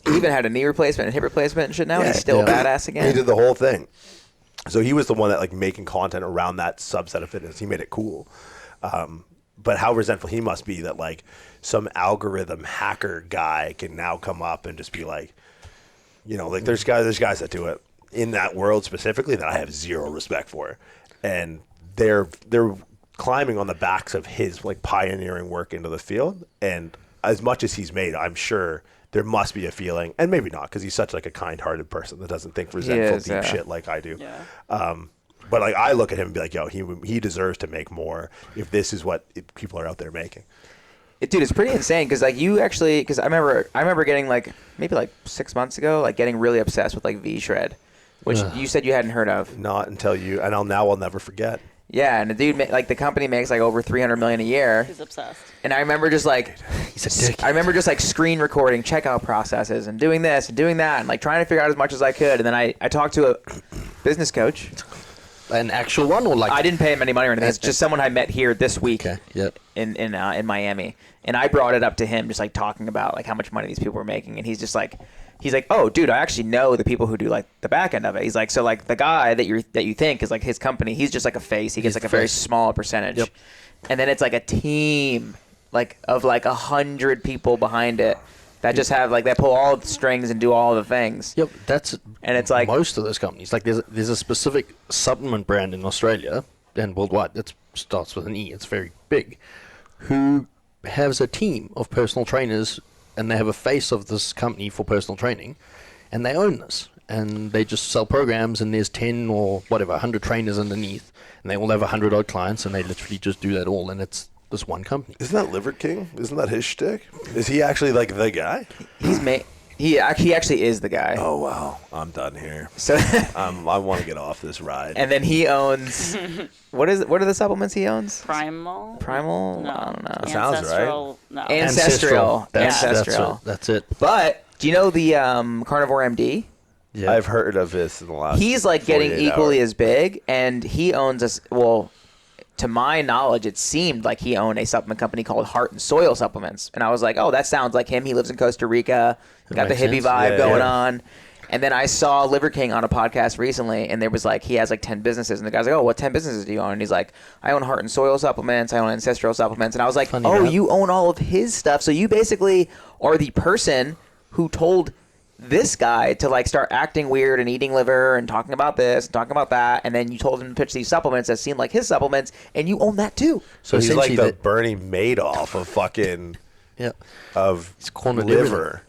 He even had a knee replacement and hip replacement and shit now. He's still badass again. He did the whole thing. So he was the one that like making content around that subset of fitness. He made it cool. But how resentful he must be that like some algorithm hacker guy can now come up and just be like, you know, like there's guys that do it in that world specifically that I have zero respect for. And they're climbing on the backs of his like pioneering work into the field. And as much as he's made, I'm sure there must be a feeling, and maybe not, because he's such like a kind-hearted person that doesn't think resentful deep shit like I do. Yeah. But like I look at him and be like, yo, he deserves to make more if this is what people are out there making. Dude, it's pretty insane because like you actually, because I remember getting like maybe like 6 months ago, like getting really obsessed with like V-Shred, which you said you hadn't heard of. Not until you, and I'll never forget. Yeah, and the dude, like the company makes like over $300 million a year. He's obsessed. And I remember just like, I remember just like screen recording checkout processes and doing this and doing that and like trying to figure out as much as I could. And then I talked to a business coach. An actual one, or like I didn't pay him any money or anything. It's just someone I met here this week. Okay. Yep. In Miami, and I brought it up to him, just like talking about like how much money these people were making, and he's like, oh, dude, I actually know the people who do like the back end of it. He's like, so like the guy that you think is like his company, he's just like a face. He gets like a very small percentage, and then it's like a team like of like 100 people behind it that just have like they pull all the strings and do all the things. Yep, and it's like most of those companies. Like there's a specific supplement brand in Australia and worldwide that starts with an E. It's very big, who has a team of personal trainers, and they have a face of this company for personal training, and they own this, and they just sell programs, and there's 10 or whatever 100 trainers underneath, and they all have 100 odd clients, and they literally just do that all, and it's this one company. Isn't that Liver King? Isn't that his shtick? Is he actually like the guy? He actually is the guy. Oh wow, I'm done here. So I want to get off this ride. And then he owns what are the supplements he owns? Primal. No. I don't know. That sounds right. No. Ancestral. That's it. But do you know the Carnivore MD? Yeah. I've heard of this in the last. He's like getting 48 equally hours. as big, and he owns us. Well, to my knowledge, it seemed like he owned a supplement company called Heart and Soil Supplements, and I was like, oh, that sounds like him. He lives in Costa Rica, got the hippie vibe going on. And then I saw Liver King on a podcast recently, and there was like, he has like 10 businesses, and the guy's like, oh, what 10 businesses do you own? And he's like, I own Heart and Soil Supplements, I own Ancestral Supplements, and I was like, you own all of his stuff, so you basically are the person who told this guy to like start acting weird and eating liver and talking about this and talking about that, and then you told him to pitch these supplements that seemed like his supplements, and you own that too. So he's like the Bernie Madoff of fucking of liver.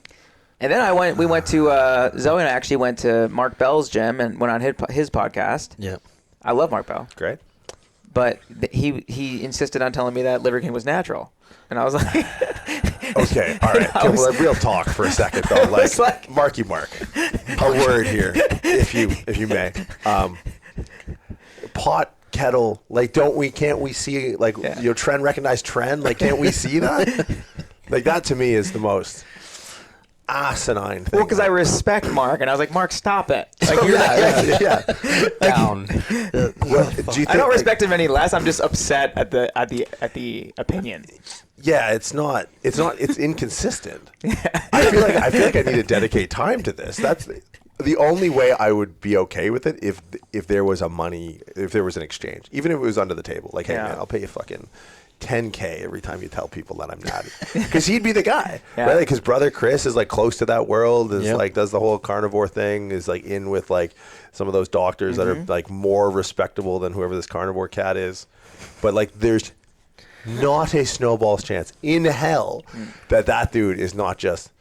And then we went to Zoe and I actually went to Mark Bell's gym and went on his podcast. Yeah, I love Mark Bell. Great. But he insisted on telling me that Liver King was natural, and I was like, okay, all right. Real talk for a second though. Like Marky Mark, a word here, if you may. Pot kettle. Like, can't we see like trend recognized trend? Like, can't we see that? Like, that to me is the most asinine thing. Well, because I respect Mark, and I was like, Mark, stop it. Like, down. I don't respect him any less. I'm just upset at the opinion. Yeah, it's inconsistent. I feel like I need to dedicate time to this. That's the only way I would be okay with it if there was an exchange, even if it was under the table. Like, hey man, I'll pay you fucking $10K every time you tell people that I'm natty, because he'd be the guy, right? Like, his brother Chris is like close to that world, is like does the whole carnivore thing, is like in with like some of those doctors that are like more respectable than whoever this carnivore cat is, but like there's not a snowball's chance in hell that dude is not just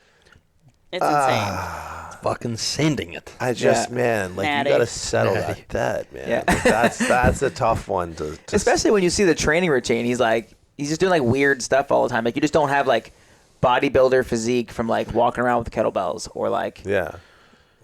it's insane. Fucking sending it. I just man, like Natty. You gotta settle that debt, man. Yeah. Like, that's a tough one to especially when you see the training routine. He's just doing like weird stuff all the time. Like, you just don't have like bodybuilder physique from like walking around with kettlebells or like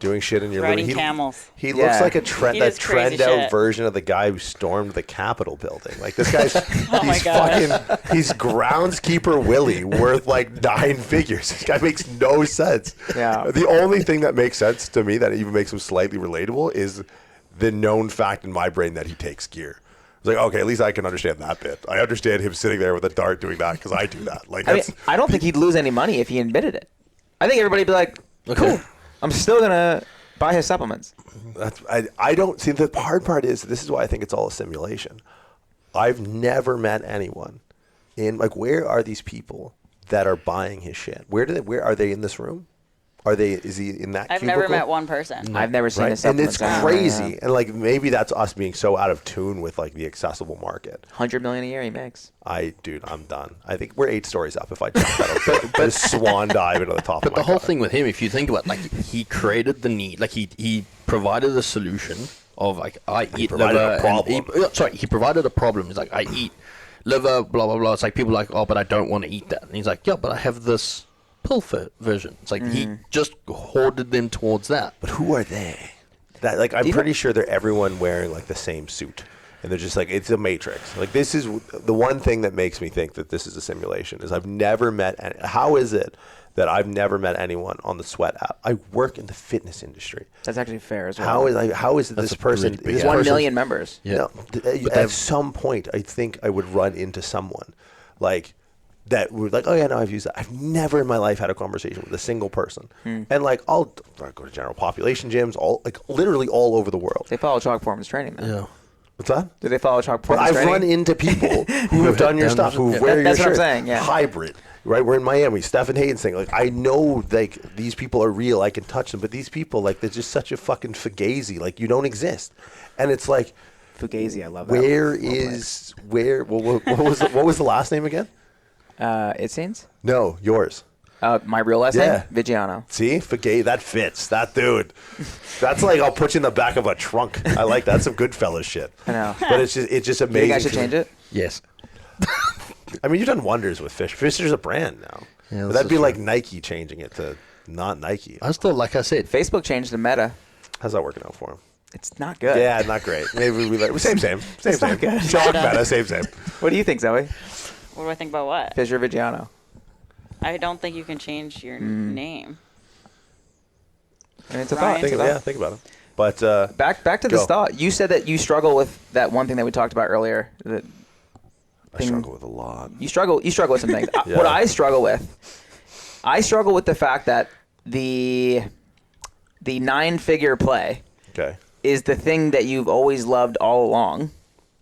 doing shit in your Riding living. camels. He looks like a He does crazy trend out shit. version of the guy who stormed the Capitol building. Like this guy's Oh my God. he's groundskeeper Willie worth like 9 figures. This guy makes no sense. Yeah. The only thing that makes sense to me that even makes him slightly relatable is the known fact in my brain that he takes gear. It's like, okay, at least I can understand that bit. I understand him sitting there with a dart doing that because I do that. Like, I mean, I don't think he'd lose any money if he admitted it. I think everybody'd be like, cool, I'm still going to buy his supplements. I don't see the hard part is this is why I think it's all a simulation. I've never met anyone in like where are these people that are buying his shit? Where are they in this room? Is he in that I've cubicle? never met one person. I've never seen Right? a supplement. And it's crazy. And like maybe that's us being so out of tune with like the accessible market. $100 million a year he makes. Dude, I'm done. I think we're 8 stories up if I jump that but swan dive into the top But of my the whole car. thing with him, if you think about it, like he created the need, like he provided a solution of like I eat provided liver. a problem. He provided a problem. He's like I eat liver, blah blah blah. It's like people are like, oh, but I don't want to eat that. And he's like, yeah, but I have this pill version. It's like he just hoarded them towards that. But who are they? That like I'm pretty sure they're everyone wearing like the same suit. And they're just like, it's a matrix. Like this is the one thing that makes me think that this is a simulation is I've never met, how is it that I've never met anyone on the Sweat app? I work in the fitness industry. That's actually fair as well. How is it That's this a person? really big this app. 1 person- million members. Yeah. No, at some point, I think I would run into someone like that would like, oh yeah, no, I've used that. I've never in my life had a conversation with a single person. And like, I'll go to general population gyms, literally all over the world. They follow Chalk Performance Training, though. Yeah. What's that? Do they follow Chalk But Performance I've Training? run into people who have done your done stuff, it. who Yeah. wear your That's what I'm shirt. saying, yeah. Hybrid, right? We're in Miami. Stephen Hayden's thing. Like, I know, like, these people are real. I can touch them. But these people, like, they're just such a fucking fugazi. Like, you don't exist. And it's like, Fugazi, I love that. what was the last name again? It seems? No, yours. My real last Yeah. name? Vigiano. See, Fugazi, that fits. That dude. That's like I'll put you in the back of a trunk. I like that. That's some Goodfellas shit. I know. But it's just You amazing. think I should change it? Yes. I mean, you've done wonders with Fish. Fisher's a brand now. Yeah, But this that'd is be true. like Nike changing it to not Nike. I still, like I said, Facebook changed the meta. How's that working out for him? It's not good. Yeah, not great. Maybe we like same. not good. Chalk meta, same. What do you think, Zoe? What do I think about what? Fisher Vigiano. I don't think you can change your name. I mean, it's a Ryan. thought. It's a thought. Think about it. But Back to this Go. thought. You said that you struggle with that one thing that we talked about earlier. That I struggle with a lot. you struggle with some things. Yeah. What I struggle with the fact that the 9-figure play Okay. is the thing that you've always loved all along,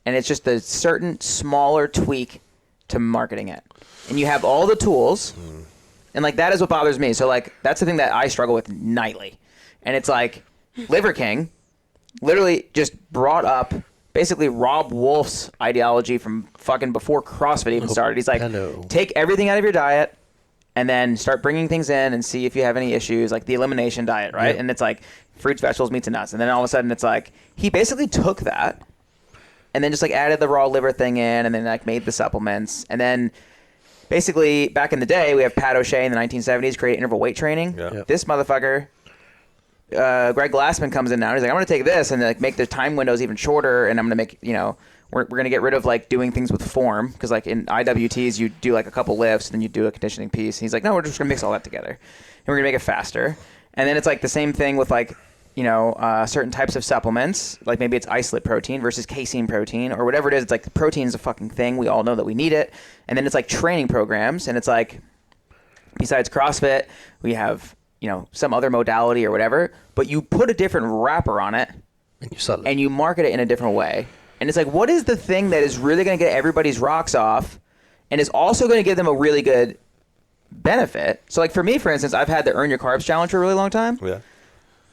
and it's just a certain smaller tweak to marketing it. And you have all the tools, and like that is what bothers me. So like that's the thing that I struggle with nightly. And it's like Liver King literally just brought up basically Rob Wolf's ideology from fucking before CrossFit even started. He's like, hello. take everything out of your diet and then start bringing things in and see if you have any issues, like the elimination diet, right? Yeah. And it's like fruits, vegetables, meats, and nuts. And then all of a sudden it's like he basically took that and then just like added the raw liver thing in and then like made the supplements. And then basically back in the day, we have Pat O'Shea in the 1970s create interval weight training. Yeah. Yep. This motherfucker, Greg Glassman comes in now and he's like, I'm going to take this and like make the time windows even shorter. And I'm going to make, we're going to get rid of like doing things with form. Cause like in IWTs, you do like a couple lifts and then you do a conditioning piece. And he's like, no, we're just going to mix all that together and we're going to make it faster. And then it's like the same thing with like, certain types of supplements, like maybe it's isolate protein versus casein protein or whatever it is. It's like the protein is a fucking thing. We all know that we need it. And then it's like training programs. And it's like, besides CrossFit, we have, some other modality or whatever, but you put a different wrapper on it and you sell it. and you market it in a different way. And it's like, what is the thing that is really going to get everybody's rocks off and is also going to give them a really good benefit? So like for me, for instance, I've had the Earn Your Carbs challenge for a really long time. Yeah.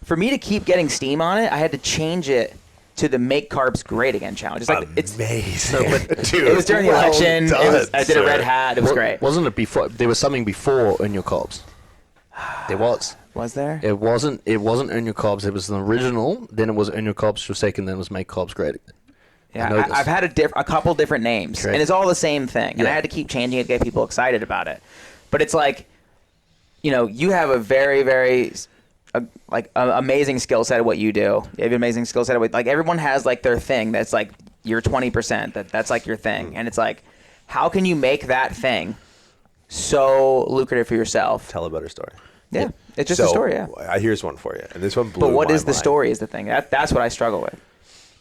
For me to keep getting steam on it, I had to change it to the Make Carbs Great Again challenge. It's like Amazing. Dude, it was during the well election. done, I did a sir. red hat. It was great. Wasn't it before? There was something before Earn Your Carbs. There was. Was there? It wasn't Earn Your Carbs. It was an original. Then it was Earn Your Carbs for a second. Then it was Make Carbs Great Again. I know Yeah, this. I've had a couple different names, Correct. and it's all the same thing. And Yeah. I had to keep changing it to get people excited about it. But it's like, you have a very, very amazing skill set at what you do. You have an amazing skill set at what, like, everyone has like their thing that's like your 20%. That's like your thing, and it's like, how can you make that thing so lucrative for yourself? Tell a better story. Yeah, it's just a story. Yeah. Here's one for you, and this one blew. But what my is the mind. story? Is the thing that's what I struggle with.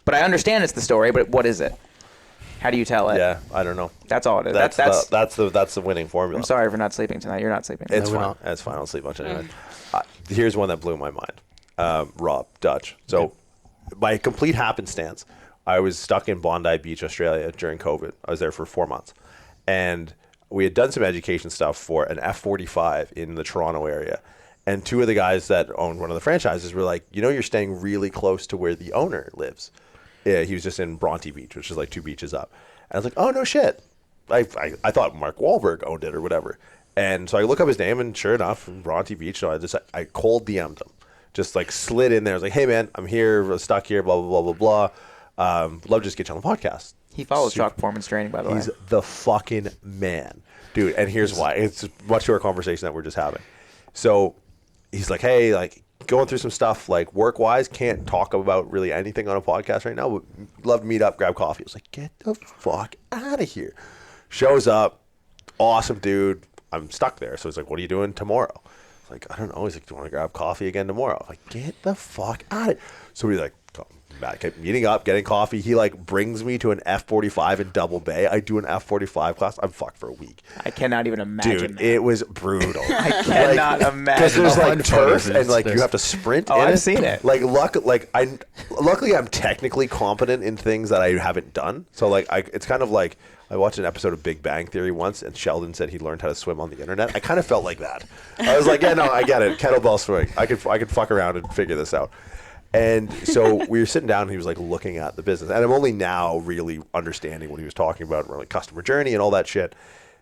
But I understand it's the story. But what is it? How do you tell it? Yeah, I don't know. That's all it is. That's the winning formula. I'm sorry for not sleeping tonight. You're not sleeping. It's fine. It's fine. I'll sleep much anyway. Here's one that blew my mind. Rob Dutch. So, by complete happenstance, I was stuck in Bondi Beach, Australia during COVID. I was there for 4 months, and we had done some education stuff for an F-45 in the Toronto area. And two of the guys that owned one of the franchises were like, you're staying really close to where the owner lives. Yeah, he was just in Bronte Beach, which is like 2 beaches up. And I was like, oh, no shit. I thought Mark Wahlberg owned it or whatever. And so I look up his name, and sure enough, Bronte Beach. So I cold DM'd him. Just like slid in there. I was like, hey, man, I'm here, stuck here, blah, blah, blah, blah, blah. Love to just get you on the podcast. He follows Chalk Performance Training, by the way. He's the fucking man. Dude, and here's why. It's much to our conversation that we're just having. So he's like, hey, like, going through some stuff, like, work-wise, can't talk about really anything on a podcast right now, but love to meet up, grab coffee. I was like, get the fuck out of here. Shows up, awesome dude. I'm stuck there. So he's like, what are you doing tomorrow? I was like, I don't know. He's like, do you want to grab coffee again tomorrow? I'm like, get the fuck out of here. So we're like, kept meeting up, getting coffee. He like brings me to an F-45 in Double Bay. I do an F-45 class. I'm fucked for a week. I cannot even imagine. Dude, that. It was brutal. I cannot imagine. Because there's like turf and like you have to sprint. I've seen it. Like luckily I'm technically competent in things that I haven't done. So like it's kind of like I watched an episode of Big Bang Theory once, and Sheldon said he learned how to swim on the internet. I kind of felt like that. I was like, yeah, no, I get it. Kettlebell swimming. I could fuck around and figure this out. And so we were sitting down, and he was like looking at the business, and I'm only now really understanding what he was talking about, like customer journey and all that shit.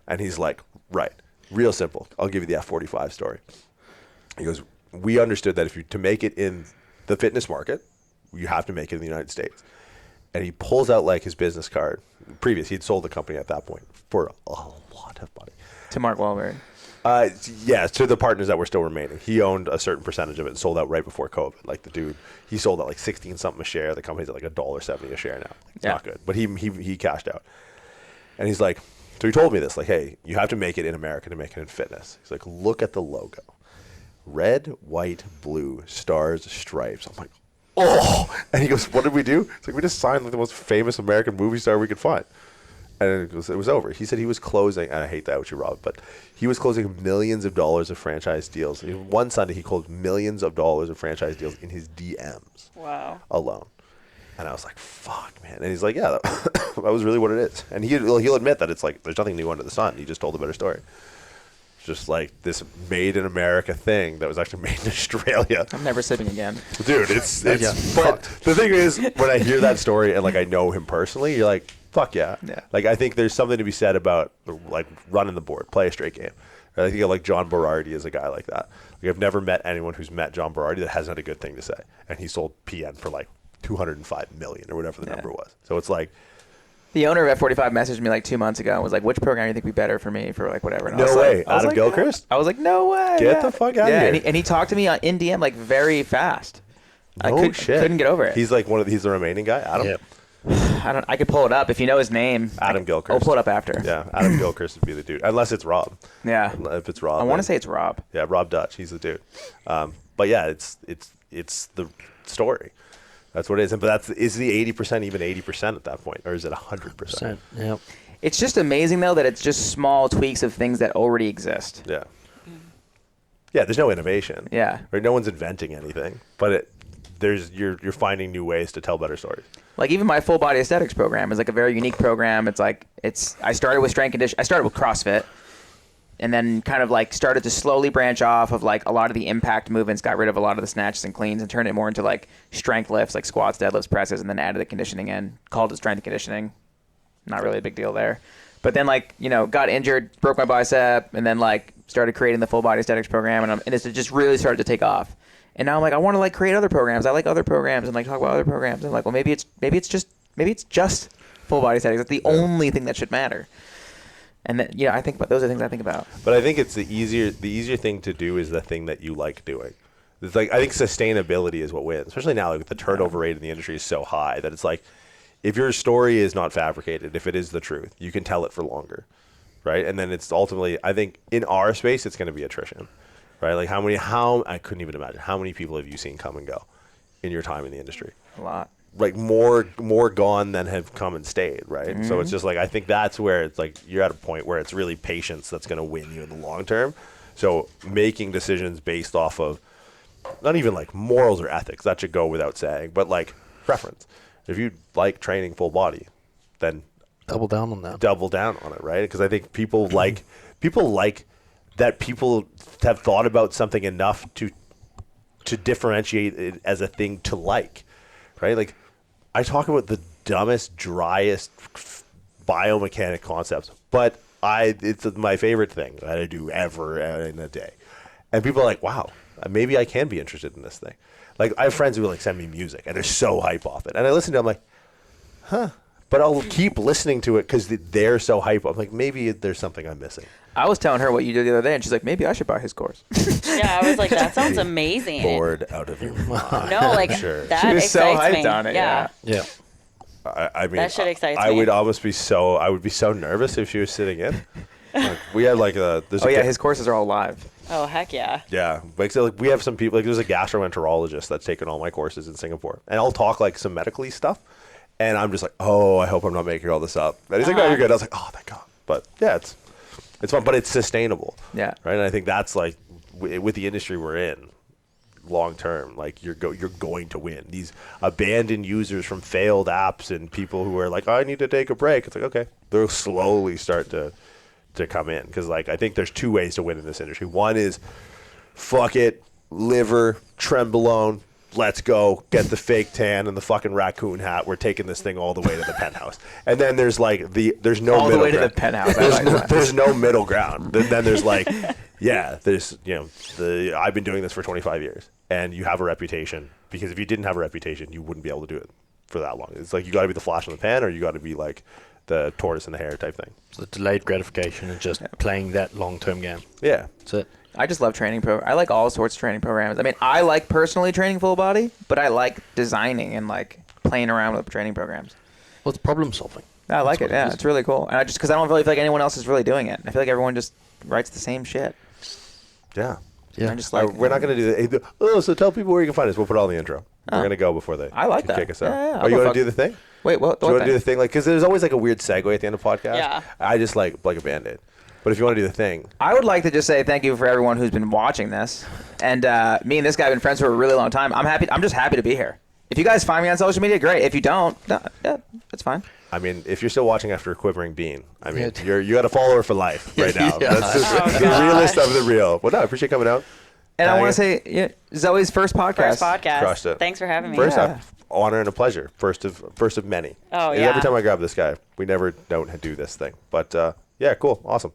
And he's like, right, real simple. I'll give you the F-45 story. He goes, we understood that to make it in the fitness market, you have to make it in the United States. And he pulls out like his business card. He'd sold the company at that point for a lot of money. To Mark Wahlberg. Yeah, to the partners that were still remaining. He owned a certain percentage of it and sold out right before COVID. Like the dude, he sold at like 16 something a share. The company's at like $1.70 a share now. It's not good, but he cashed out. And he's like, so he told me this, like, hey, you have to make it in America to make it in fitness. He's like, look at the logo, red, white, blue, stars, stripes. I'm like, oh, and he goes, what did we do? It's like we just signed like the most famous American movie star we could find. And it was over. He said he was closing, and I hate that, you, Rob, but he was closing millions of dollars of franchise deals. One Sunday, he closed millions of dollars of franchise deals in his DMs. Wow. Alone. And I was like, fuck, man. And he's like, yeah, that was really what it is. And he'll admit that it's like, there's nothing new under the sun. He just told a better story. It's just like this made in America thing that was actually made in Australia. I'm never sipping again. Dude, it's but the thing is, when I hear that story and like I know him personally, you're like, fuck yeah. Like, I think there's something to be said about like running the board, play a straight game. I think of like John Berardi as a guy like that. Like, I've never met anyone who's met John Berardi that hasn't had a good thing to say. And he sold PN for like $205 million or whatever the number was. So it's like, the owner of F-45 messaged me like 2 months ago and was like, which program do you think would be better for me for like whatever? And no way. Like, Adam Gilchrist? I was like, no way. Get the fuck out of here. And he talked to me in DM like very fast. No shit. I couldn't get over it. He's like he's the remaining guy, Adam? Yep. I could pull it up if you know his name. Adam Gilchrist. I'll pull it up after. Yeah, Adam Gilchrist would be the dude. Unless it's Rob. Yeah. If it's Rob. I want to say it's Rob. Yeah, Rob Dutch. He's the dude. But yeah, it's the story. That's what it is. But is the 80% even 80% at that point? Or is it 100%? Yep. It's just amazing, though, that it's just small tweaks of things that already exist. Yeah. Yeah, there's no innovation. Yeah. Right? No one's inventing anything. But you're finding new ways to tell better stories. Like even my full body aesthetics program is like a very unique program. It's like I started with strength condition. I started with CrossFit, and then kind of like started to slowly branch off of like a lot of the impact movements, got rid of a lot of the snatches and cleans, and turned it more into like strength lifts, like squats, deadlifts, presses, and then added the conditioning in. Called it strength conditioning. Not really a big deal there. But then got injured, broke my bicep, and then like started creating the full body aesthetics program, and it's just really started to take off. And now I'm like, I want to like create other programs. I like other programs and like talk about other programs. And like, well, maybe it's just full body aesthetics. That's the only thing that should matter. And then, those are things I think about. But I think it's the easier thing to do is the thing that you like doing. It's like I think sustainability is what wins, especially now. Like the turnover rate in the industry is so high that it's like if your story is not fabricated, if it is the truth, you can tell it for longer, right? And then it's ultimately, I think, in our space, it's going to be attrition, right? Like how I couldn't even imagine how many people have you seen come and go in your time in the industry? A lot. Like more gone than have come and stayed, right? Mm-hmm. So it's just like I think that's where it's like you're at a point where it's really patience that's going to win you in the long term. So making decisions based off of not even like morals or ethics, that should go without saying, but like preference. If you like training full body, then double down on that. Double down on it, right? Because I think people like that. People have thought about something enough to differentiate it as a thing to like, right? Like I talk about the dumbest, driest biomechanic concepts, but it's my favorite thing that I do ever in a day. And people are like, wow, maybe I can be interested in this thing. Like I have friends who will like send me music and they're so hype off it. And I listen to it, I'm like, huh. But I'll keep listening to it because they're so hype. I'm like, maybe there's something I'm missing. I was telling her what you did the other day, and she's like, maybe I should buy his course. Yeah, I was like, that sounds amazing. Bored out of your mind. No, like sure. that she was excites so hyped me. on it. Yeah. I mean, that shit excites I me. would almost be so. I would be so nervous if she was sitting in. Like, we had like a. His courses are all live. Oh heck yeah. Yeah, like so, like we have some people. Like there's a gastroenterologist that's taken all my courses in Singapore, and I'll talk like some medically stuff, and I'm just like, oh, I hope I'm not making all this up. And he's like, no, you're good. I was like, oh, thank God. But yeah, it's fun, but it's sustainable. Yeah. Right, and I think that's like with the industry we're in. Long term, like you're going to win. These abandoned users from failed apps and people who are like, I need to take a break. It's like, okay, they'll slowly start to come in because like I think there's two ways to win in this industry. One is fuck it, liver, trenbolone, let's go, get the fake tan and the fucking raccoon hat. We're taking this thing all the way to the penthouse. And then there's like there's no all middle the way ground. to the penthouse. There's no middle ground. Then there's like, yeah, there's I've been doing this for 25 years, and you have a reputation because if you didn't have a reputation, you wouldn't be able to do it for that long. It's like you got to be the flash in the pan, or you got to be like the tortoise in the hare type thing. So the delayed gratification and just playing that long-term game. Yeah, that's it. I just love training I like all sorts of training programs. I mean, I like personally training full body, but I like designing and like playing around with training programs. Well, it's problem solving. I like it. Yeah, it's really cool. And because I don't really feel like anyone else is really doing it. I feel like everyone just writes the same shit. Yeah. Yeah. I'm just like, we're not going to do that. Oh, so tell people where you can find us. We'll put it all in the intro. We're going to go before they I like that. kick us out. Yeah, oh, you want to do the thing? Wait, what? Do you want to do the thing? Like, because there's always like a weird segue at the end of the podcast. Yeah. I just like a Band-Aid. But if you want to do the thing. I would like to just say thank you for everyone who's been watching this. And me and this guy have been friends for a really long time. I'm just happy to be here. If you guys find me on social media, great. If you don't, yeah, that's fine. I mean, if you're still watching after a quivering bean, I mean, you got a follower for life right now. Yeah. That's just the realest of the real. Well, no, I appreciate coming out. And I want to say, Zoe's first podcast. First podcast. Crushed it. Thanks for having me. First up, honor and a pleasure. First of many. Oh, And yeah. every time I grab this guy, we never don't do this thing. But yeah, cool, awesome.